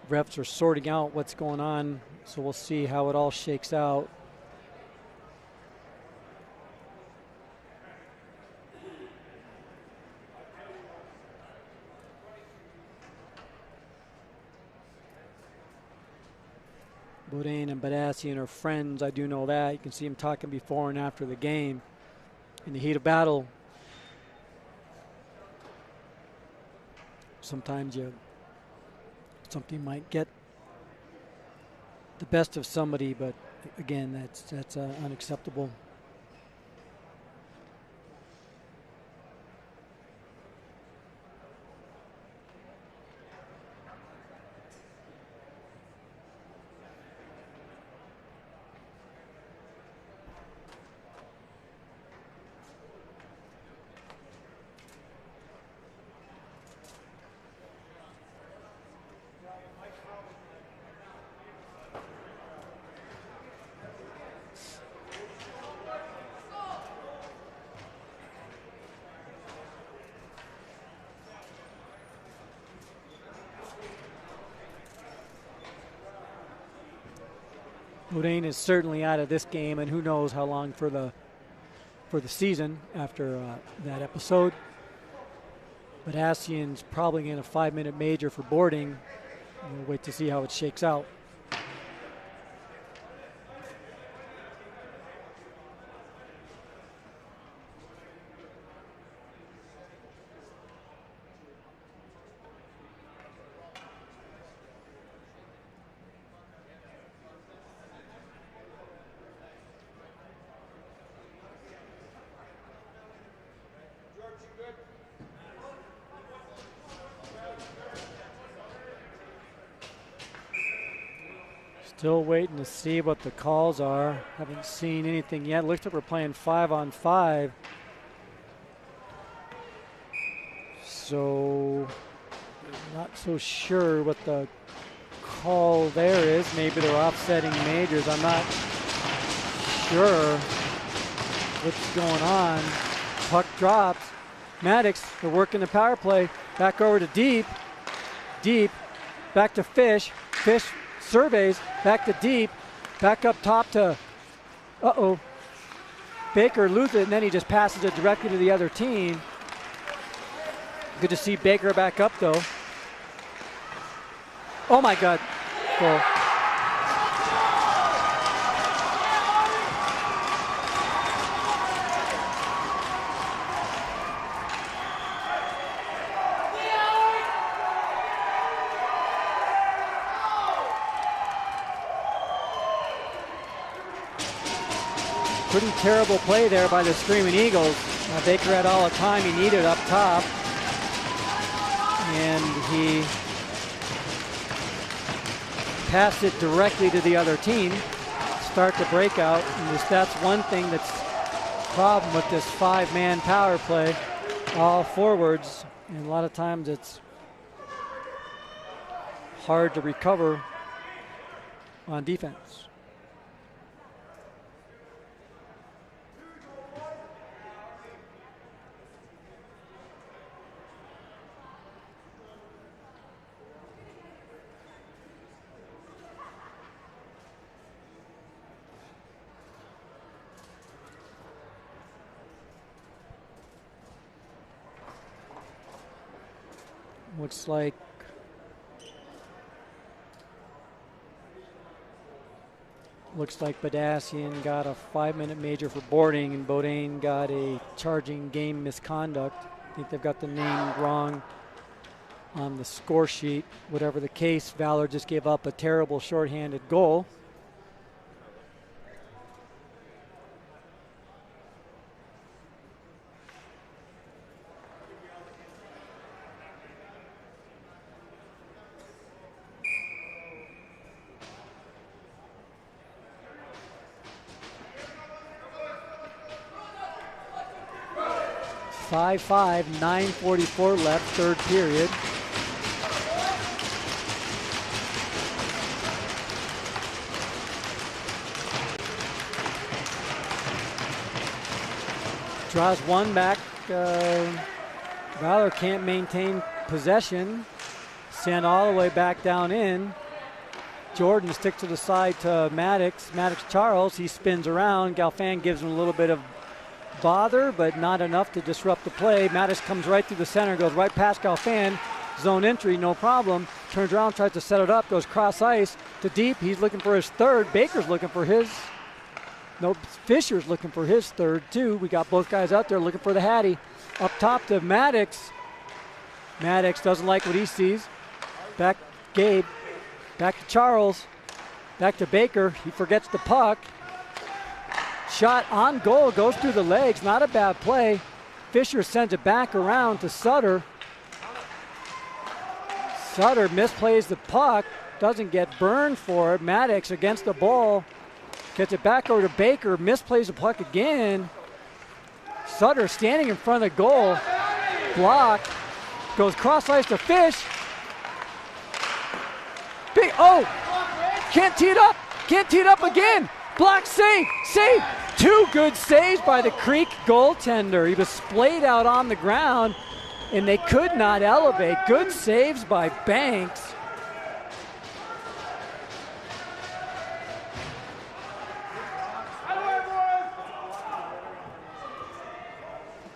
Refs are sorting out what's going on, so we'll see how it all shakes out. Beaudin and Badassian are friends. I do know that. You can see them talking before and after the game. In the heat of battle, sometimes something might get the best of somebody, but again, that's unacceptable. Beaudin is certainly out of this game, and who knows how long for the season after that episode. Badassian's probably in a 5-minute major for boarding. We'll wait to see how it shakes out. Still waiting to see what the calls are. Haven't seen anything yet. Looks like we're playing 5-on-5. So, not so sure what the call there is. Maybe they're offsetting majors. I'm not sure what's going on. Puck drops. Maddox, they're working the power play. Back over to Deep. Deep. Back to Fish. Fish surveys. Back to Deep. Back up top to, Baker loses it, and then he just passes it directly to the other team. Good to see Baker back up, though. Oh, my God. Goal. Pretty terrible play there by the Screaming Eagles. Baker had all the time he needed up top. And he passed it directly to the other team. Start the breakout. And that's one thing that's a problem with this 5-man power play. All forwards. And a lot of times it's hard to recover on defense. Looks like Badassian got a 5-minute major for boarding, and Bodine got a charging game misconduct. I think they've got the name wrong on the score sheet. Whatever the case, Valor just gave up a terrible shorthanded goal. Five, 9:44 left, third period. Draws one back. Valor can't maintain possession. Sent all the way back down in. Jordan sticks to the side to Maddox. Maddox Charles, he spins around. Galfan gives him a little bit of bother, but not enough to disrupt the play. Mattis comes right through the center, goes right past Galfan. Zone entry, no problem. Turns around, tries to set it up, goes cross ice to Deep. He's looking for his third. Baker's looking for his. No, Fisher's looking for his third, too. We got both guys out there looking for the Hattie. Up top to Maddox. Maddox doesn't like what he sees. Back Gabe. Back to Charles. Back to Baker. He forgets the puck. Shot on goal, goes through the legs, not a bad play. Fisher sends it back around to Sutter. Sutter misplays the puck, doesn't get burned for it. Maddox against the ball, gets it back over to Baker, misplays the puck again. Sutter standing in front of the goal, block, goes cross ice to Fish. Can't tee it up again. Block save. Two good saves by the Creek goaltender. He was splayed out on the ground, and they could not elevate. Good saves by Banks.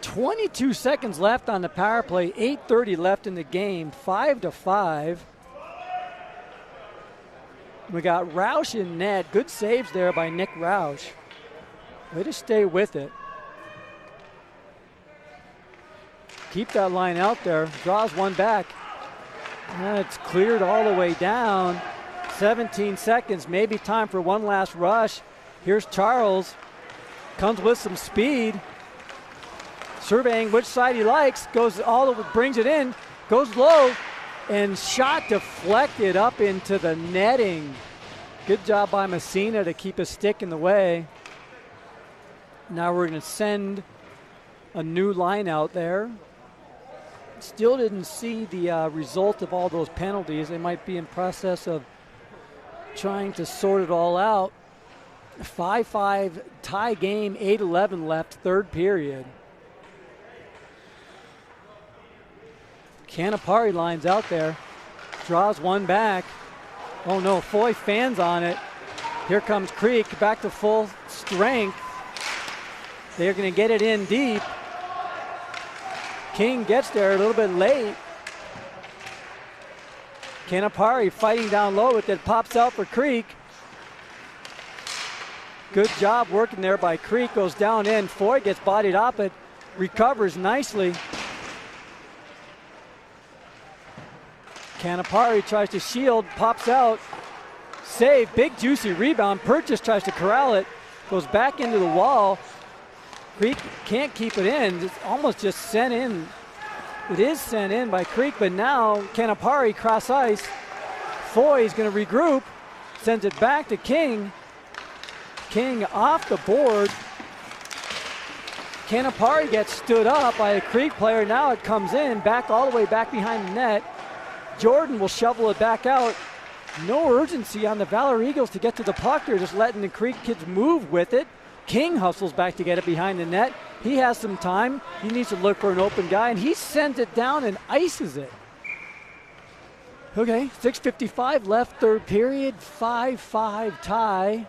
.22 seconds left on the power play. 8:30 left in the game. 5-5. We got Roush in net. Good saves there by Nick Roush. Way to stay with it. Keep that line out there. Draws one back. It's cleared all the way down. 17 seconds. Maybe time for one last rush. Here's Charles. Comes with some speed. surveying which side he likes, brings it in, goes low, and shot deflected up into the netting. Good job by Messina to keep his stick in the way. Now we're going to send a new line out there. Still didn't see the result of all those penalties. They might be in process of trying to sort it all out. 5-5 tie game, 8:11 left, third period. Canapari lines out there, draws one back. Oh no, Foy fans on it. Here comes Creek back to full strength. They're going to get it in deep. King gets there a little bit late. Canapari fighting down low with it, pops out for Creek. Good job working there by Creek, goes down in. Foy gets bodied up, it recovers nicely. Canapari tries to shield, pops out. Save, big juicy rebound. Purchase tries to corral it, goes back into the wall. Creek can't keep it in. It's almost just sent in. It is sent in by Creek, but now Canapari cross ice. Foy is going to regroup, sends it back to King. King off the board. Canapari gets stood up by a Creek player. Now it comes in, back all the way back behind the net. Jordan will shovel it back out. No urgency on the Valor Eagles to get to the puck. They're just letting the Creek kids move with it. King hustles back to get it behind the net. He has some time. He needs to look for an open guy, and he sends it down and ices it. Okay, 6:55 left, third period, 5-5 tie.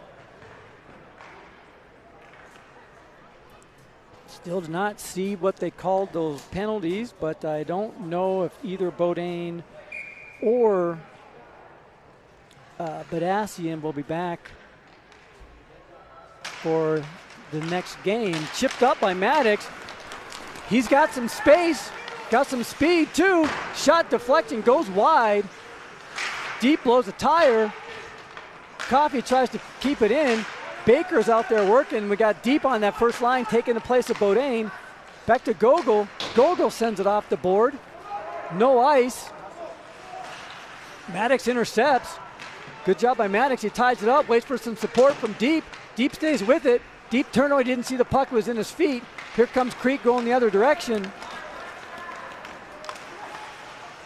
Still do not see what they called those penalties, but I don't know if either Bodine or Badassian will be back for the next game. Chipped up by Maddox. He's got some space, got some speed too. Shot deflecting, goes wide. Deep blows a tire. Coffey tries to keep it in. Baker's out there working. We got Deep on that first line, taking the place of Bodine. Back to Gogol. Gogol sends it off the board. No ice. Maddox intercepts. Good job by Maddox. He ties it up, waits for some support from Deep. Deep stays with it. Deep turnover, didn't see the puck, was in his feet. Here comes Creek going the other direction.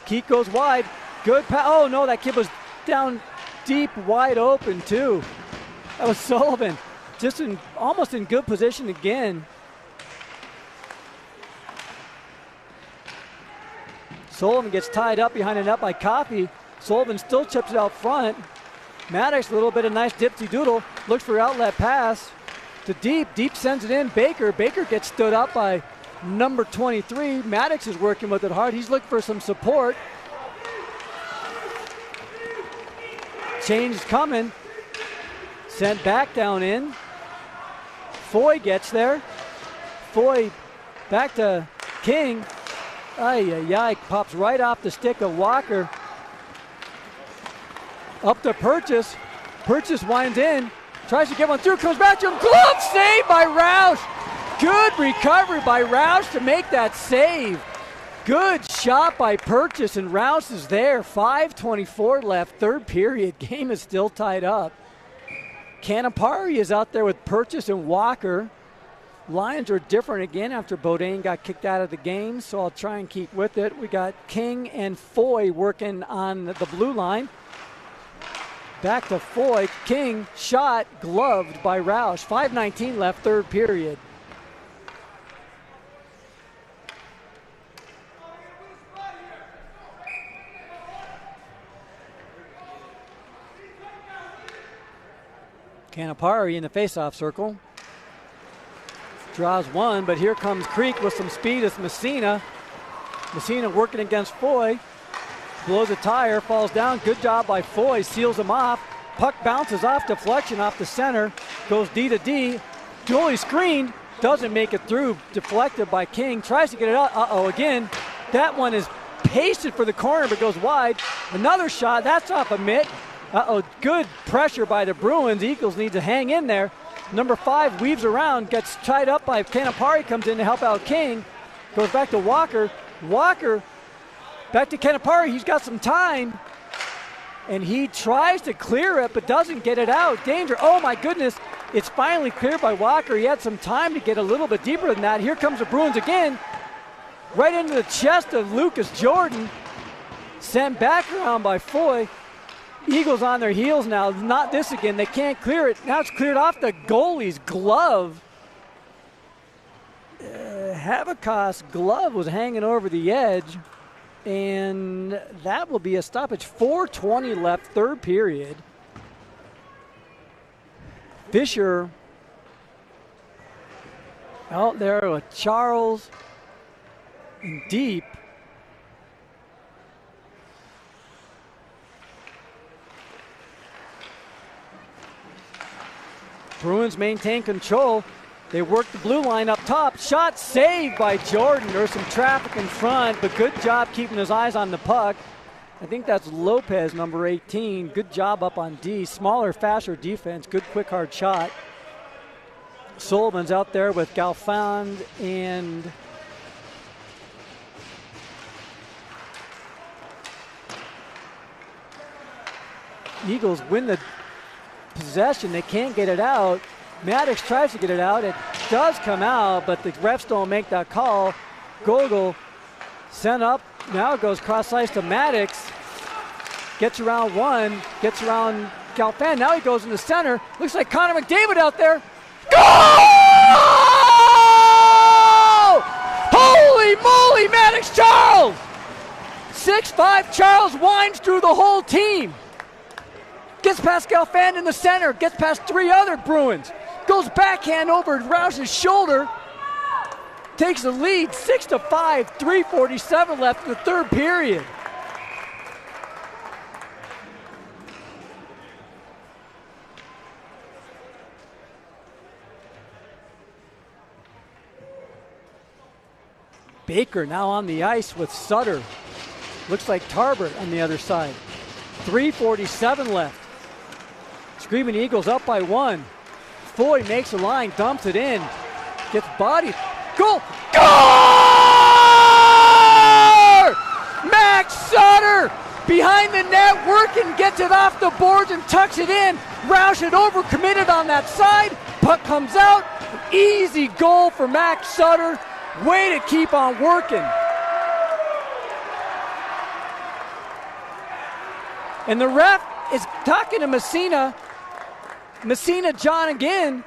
Keek goes wide. Good pass. Oh no, that kid was down deep, wide open too. That was Sullivan. Just almost in good position again. Sullivan gets tied up behind the net by Coffey. Sullivan still chips it out front. Maddox, a little bit of nice dipsy doodle. Looks for outlet pass to Deep. Deep sends it in. Baker. Baker gets stood up by number 23. Maddox is working with it hard. He's looking for some support. Change is coming. Sent back down in. Foy gets there. Foy back to King. Ay, pops right off the stick of Walker. Up to Purchase. Purchase winds in. Tries to get one through. Comes back to him. Glove save by Roush. Good recovery by Roush to make that save. Good shot by Purchase, and Roush is there. 5:24 left, third period. Game is still tied up. Canapari is out there with Purchase and Walker. Lions are different again after Bodine got kicked out of the game, so I'll try and keep with it. We got King and Foy working on the blue line. Back to Foy. King shot, gloved by Roush. 5:19 left, third period. Canapari in the faceoff circle. Draws one, but here comes Creek with some speed. It's Messina. Messina working against Foy. Blows a tire, falls down. Good job by Foy, seals him off. Puck bounces off, deflection off the center. Goes D to D. Goalie screened, doesn't make it through. Deflected by King, tries to get it out. Uh-oh, again. That one is pasted for the corner, but goes wide. Another shot, that's off a mitt. Uh-oh, good pressure by the Bruins. Eagles need to hang in there. Number 5 weaves around, gets tied up by Canapari, comes in to help out King. Goes back to Walker. Walker back to Kenapari. He's got some time. And he tries to clear it, but doesn't get it out. Danger. Oh, my goodness. It's finally cleared by Walker. He had some time to get a little bit deeper than that. Here comes the Bruins again. Right into the chest of Lucas Jordan. Sent back around by Foy. Eagles on their heels now. Not this again. They can't clear it. Now it's cleared off the goalie's glove. Havikos' glove was hanging over the edge. And that will be a stoppage. 4:20 left, third period. Fisher out there with Charles and deep. Bruins maintain control. They work the blue line up top. Shot saved by Jordan. There's some traffic in front, but good job keeping his eyes on the puck. I think that's Lopez, number 18. Good job up on D. Smaller, faster defense. Good, quick, hard shot. Sullivan's out there with Galfand and Eagles win the possession. They can't get it out. Maddox tries to get it out. It does come out, but the refs don't make that call. Gogol sent up. Now it goes cross ice to Maddox. Gets around one. Gets around Galfand. Now he goes in the center. Looks like Connor McDavid out there. Goal! Holy moly, Maddox Charles! 6'5" Charles winds through the whole team. Gets past Galfand in the center. Gets past three other Bruins. Goes backhand over Roush's shoulder. Takes the lead, 6-5, 3:47 left in the third period. Baker now on the ice with Sutter. Looks like Tarbert on the other side. 3:47 left. Screaming Eagles up by one. Foy makes a line, dumps it in. Gets bodied. Goal! Goal! Max Sutter behind the net, working, gets it off the boards and tucks it in. Roush had overcommitted on that side. Puck comes out. Easy goal for Max Sutter. Way to keep on working. And the ref is talking to Messina. Messina John again.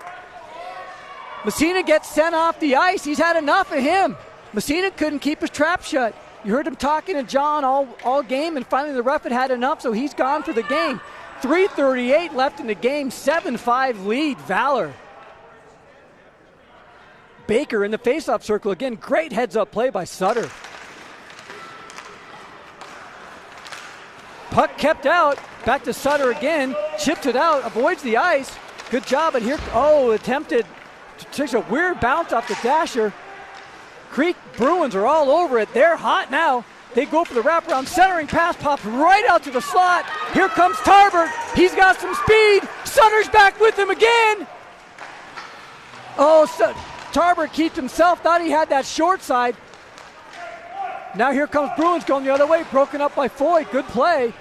Messina gets sent off the ice. He's had enough of him. Messina couldn't keep his trap shut. You heard him talking to John all game, and finally the ref had enough, so he's gone for the game. 3:38 left in the game, 7-5 lead, Valor. Baker in the faceoff circle again. Great heads-up play by Sutter. Puck kept out. Back to Sutter again. Chips it out. Avoids the ice. Good job. And here, attempted. Takes a weird bounce off the dasher. Creek Bruins are all over it. They're hot now. They go for the wraparound. Centering pass pops right out to the slot. Here comes Tarbert. He's got some speed. Sutter's back with him again. Tarbert keeps himself. Thought he had that short side. Now here comes Bruins going the other way. Broken up by Foy. Good play.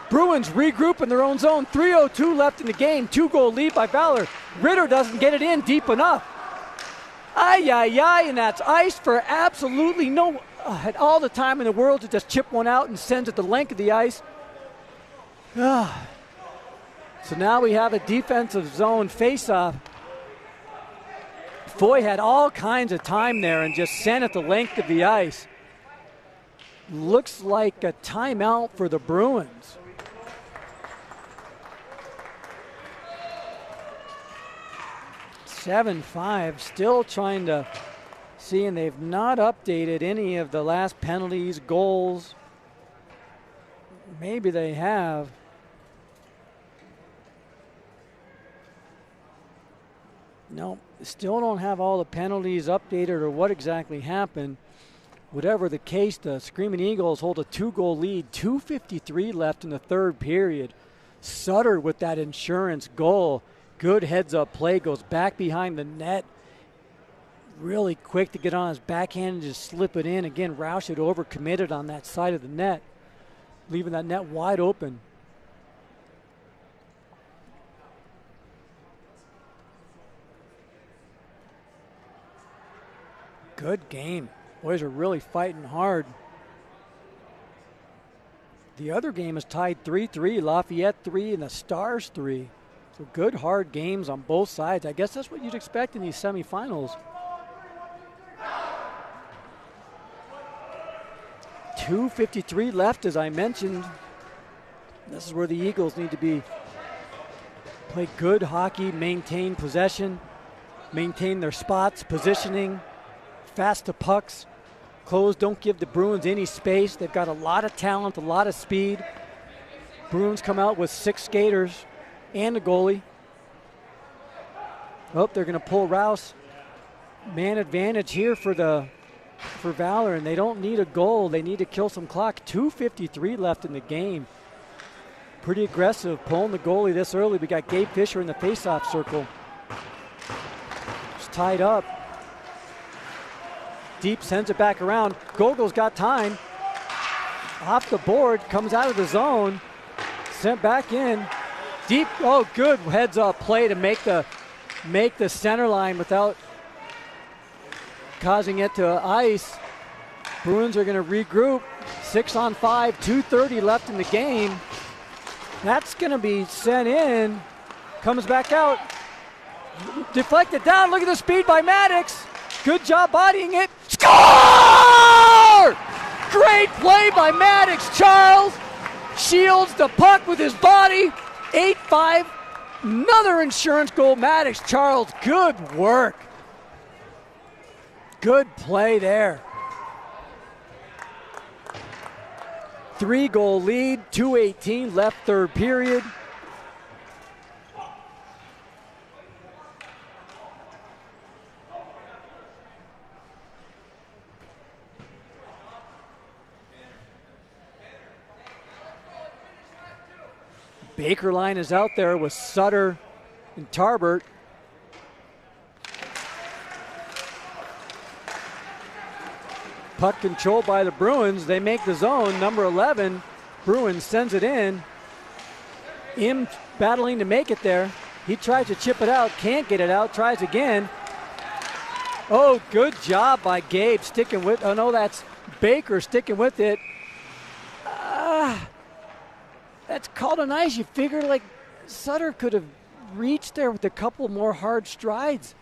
Bruins regroup in their own zone. 3:02 left in the game. 2-goal lead by Valor. Ritter doesn't get it in deep enough. And that's ice for absolutely no, had all the time in the world to just chip one out and sends it the length of the ice. So now we have a defensive zone face-off. Foy had all kinds of time there and just sent it the length of the ice. Looks like a timeout for the Bruins. (7-5), still trying to see, and they've not updated any of the last penalties, goals. Maybe they have. No, still don't have all the penalties updated or what exactly happened. Whatever the case, the Screaming Eagles hold a 2-goal lead. 2:53 left in the third period. Sutter with that insurance goal. Good heads-up play, goes back behind the net. really quick to get on his backhand and just slip it in. Again, Roush had overcommitted on that side of the net, leaving that net wide open. Good game. Boys are really fighting hard. The other game is tied 3-3. Lafayette 3 and the Stars 3. So good, hard games on both sides. I guess that's what you'd expect in these semifinals. 2:53 left, as I mentioned. This is where the Eagles need to be. Play good hockey, maintain possession, maintain their spots, positioning, fast to pucks. Close, don't give the Bruins any space. They've got a lot of talent, a lot of speed. Bruins come out with 6 skaters and a goalie. Oh, they're going to pull Rouse. Man advantage here for Valor, and they don't need a goal. They need to kill some clock. 2:53 left in the game. Pretty aggressive, pulling the goalie this early. We got Gabe Fisher in the faceoff circle. It's tied up. Deep sends it back around. Gogel's got time. Off the board, comes out of the zone. Sent back in. Deep, oh good heads up play to make the center line without causing it to ice. Bruins are going to regroup. 6-on-5, 2:30 left in the game. That's going to be sent in. Comes back out. Deflected down. Look at the speed by Maddox. Good job bodying it. Score! Great play by Maddox. Charles shields the puck with his body. 8-5. Another insurance goal. Maddox Charles. Good work. Good play there. 3-goal lead. 2:18 left, third period. Baker line is out there with Sutter and Tarbert. Puck controlled by the Bruins. They make the zone. Number 11, Bruins sends it in. Im battling to make it there. He tries to chip it out, can't get it out, tries again. Oh, good job by Gabe sticking with, oh no, that's Baker sticking with it. That's called an ice. You figure like Sutter could have reached there with a couple more hard strides.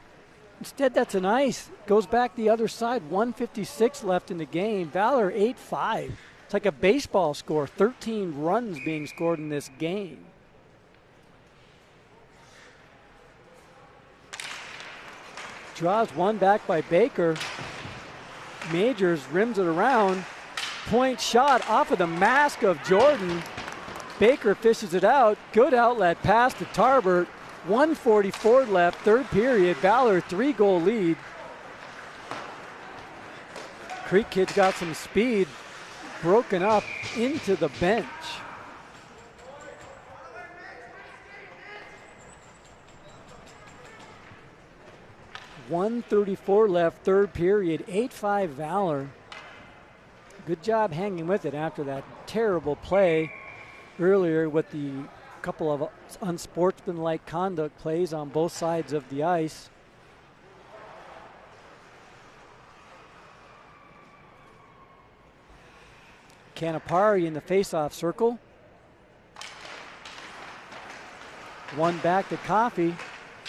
Instead, that's an ice. Goes back the other side. 1:56 left in the game. Valor 8-5. It's like a baseball score. 13 runs being scored in this game. Draws one back by Baker. Majors rims it around. Point shot off of the mask of Jordan. Baker fishes it out. Good outlet pass to Tarbert. 1:44 left, third period. Valor 3-goal lead. Creek Kid's got some speed. Broken up into the bench. .134 left, third period. 8-5 Valor. Good job hanging with it after that terrible play earlier with the couple of unsportsmanlike conduct plays on both sides of the ice. Canapari in the faceoff circle. One back to Coffey.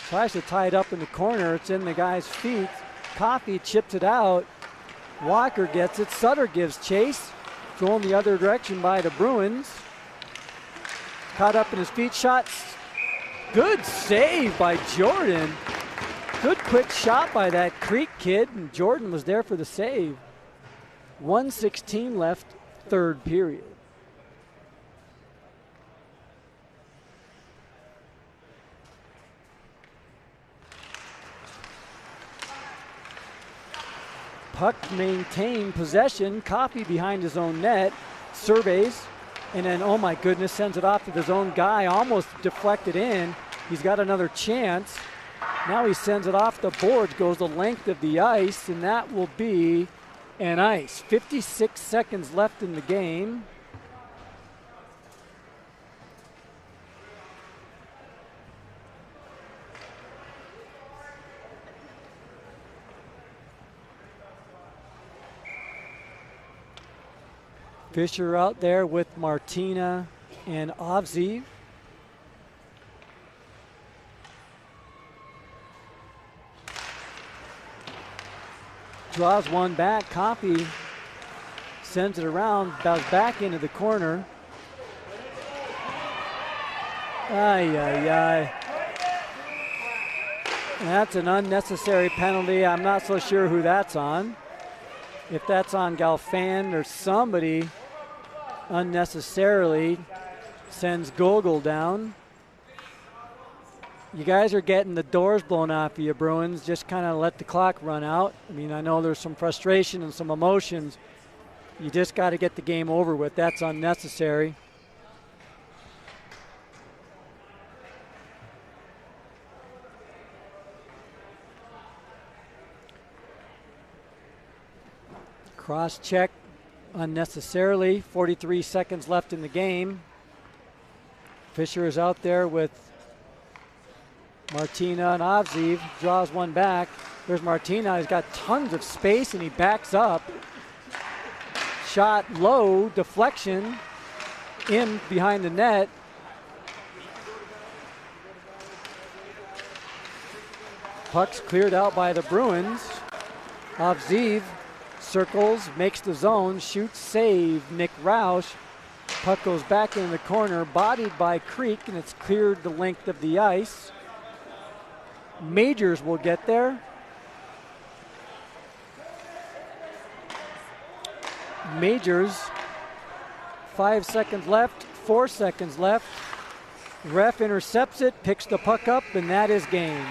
Tries to tie it up in the corner. It's in the guy's feet. Coffey chips it out. Walker gets it. Sutter gives chase. Going the other direction by the Bruins. Caught up in his feet. Shots. Good save by Jordan. Good quick shot by that Creek kid, and Jordan was there for the save. 1:16 left, third period. Puck maintained possession. Coffey behind his own net. Surveys. And then, oh my goodness, sends it off to his own guy. Almost deflected in. He's got another chance. Now he sends it off the boards, goes the length of the ice, and that will be an ice. 56 seconds left in the game. Fisher out there with Martina and Ovzi. Draws one back. Coffey sends it around, bounces back into the corner. Ay, ay, ay. That's an unnecessary penalty. I'm not so sure who that's on. If that's on Galfan or somebody unnecessarily sends Gogol down. You guys are getting the doors blown off of you, Bruins. Just kind of let the clock run out. I mean, I know there's some frustration and some emotions. You just got to get the game over with. That's unnecessary. Cross-check unnecessarily. 43 seconds left in the game. Fisher is out there with Martina and Ovzi. Draws one back. There's Martina. He's got tons of space and he backs up. Shot low, deflection in behind the net. Puck's cleared out by the Bruins. Ovzi circles, makes the zone, shoots, save, Nick Roush. Puck goes back in the corner, bodied by Creek, and it's cleared the length of the ice. Majors will get there. Majors, 5 seconds left, 4 seconds left. Ref intercepts it, picks the puck up, and that is game.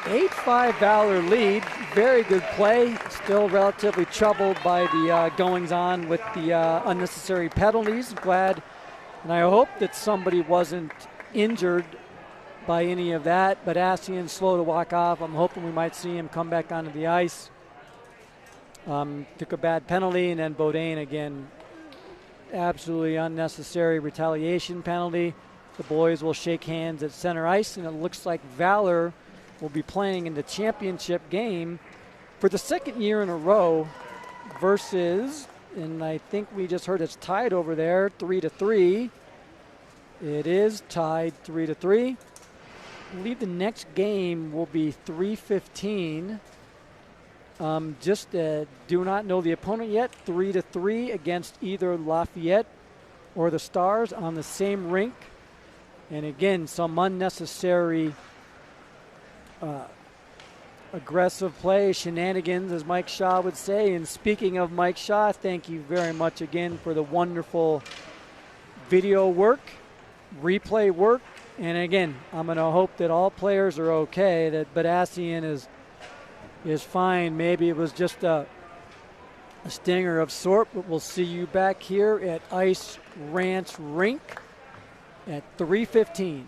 8-5 Valor lead. Very good play. Still relatively troubled by the goings-on with the unnecessary penalties. Glad, and I hope that somebody wasn't injured by any of that. But Asian slow to walk off. I'm hoping we might see him come back onto the ice. Took a bad penalty, and then Beaudin again. Absolutely unnecessary retaliation penalty. The boys will shake hands at center ice, and it looks like Valor will be playing in the championship game for the second year in a row versus, and I think we just heard it's tied over there, 3-3. It is tied 3-3. I believe the next game will be 3:15. Do not know the opponent yet. 3-3 against either Lafayette or the Stars on the same rink. And again, some unnecessary aggressive play, shenanigans, as Mike Shaw would say. And speaking of Mike Shaw, thank you very much again for the wonderful video work, replay work. And again, I'm going to hope that all players are okay, that Badassian is fine. Maybe it was just a stinger of sort, but we'll see you back here at Ice Ranch Rink at 3:15.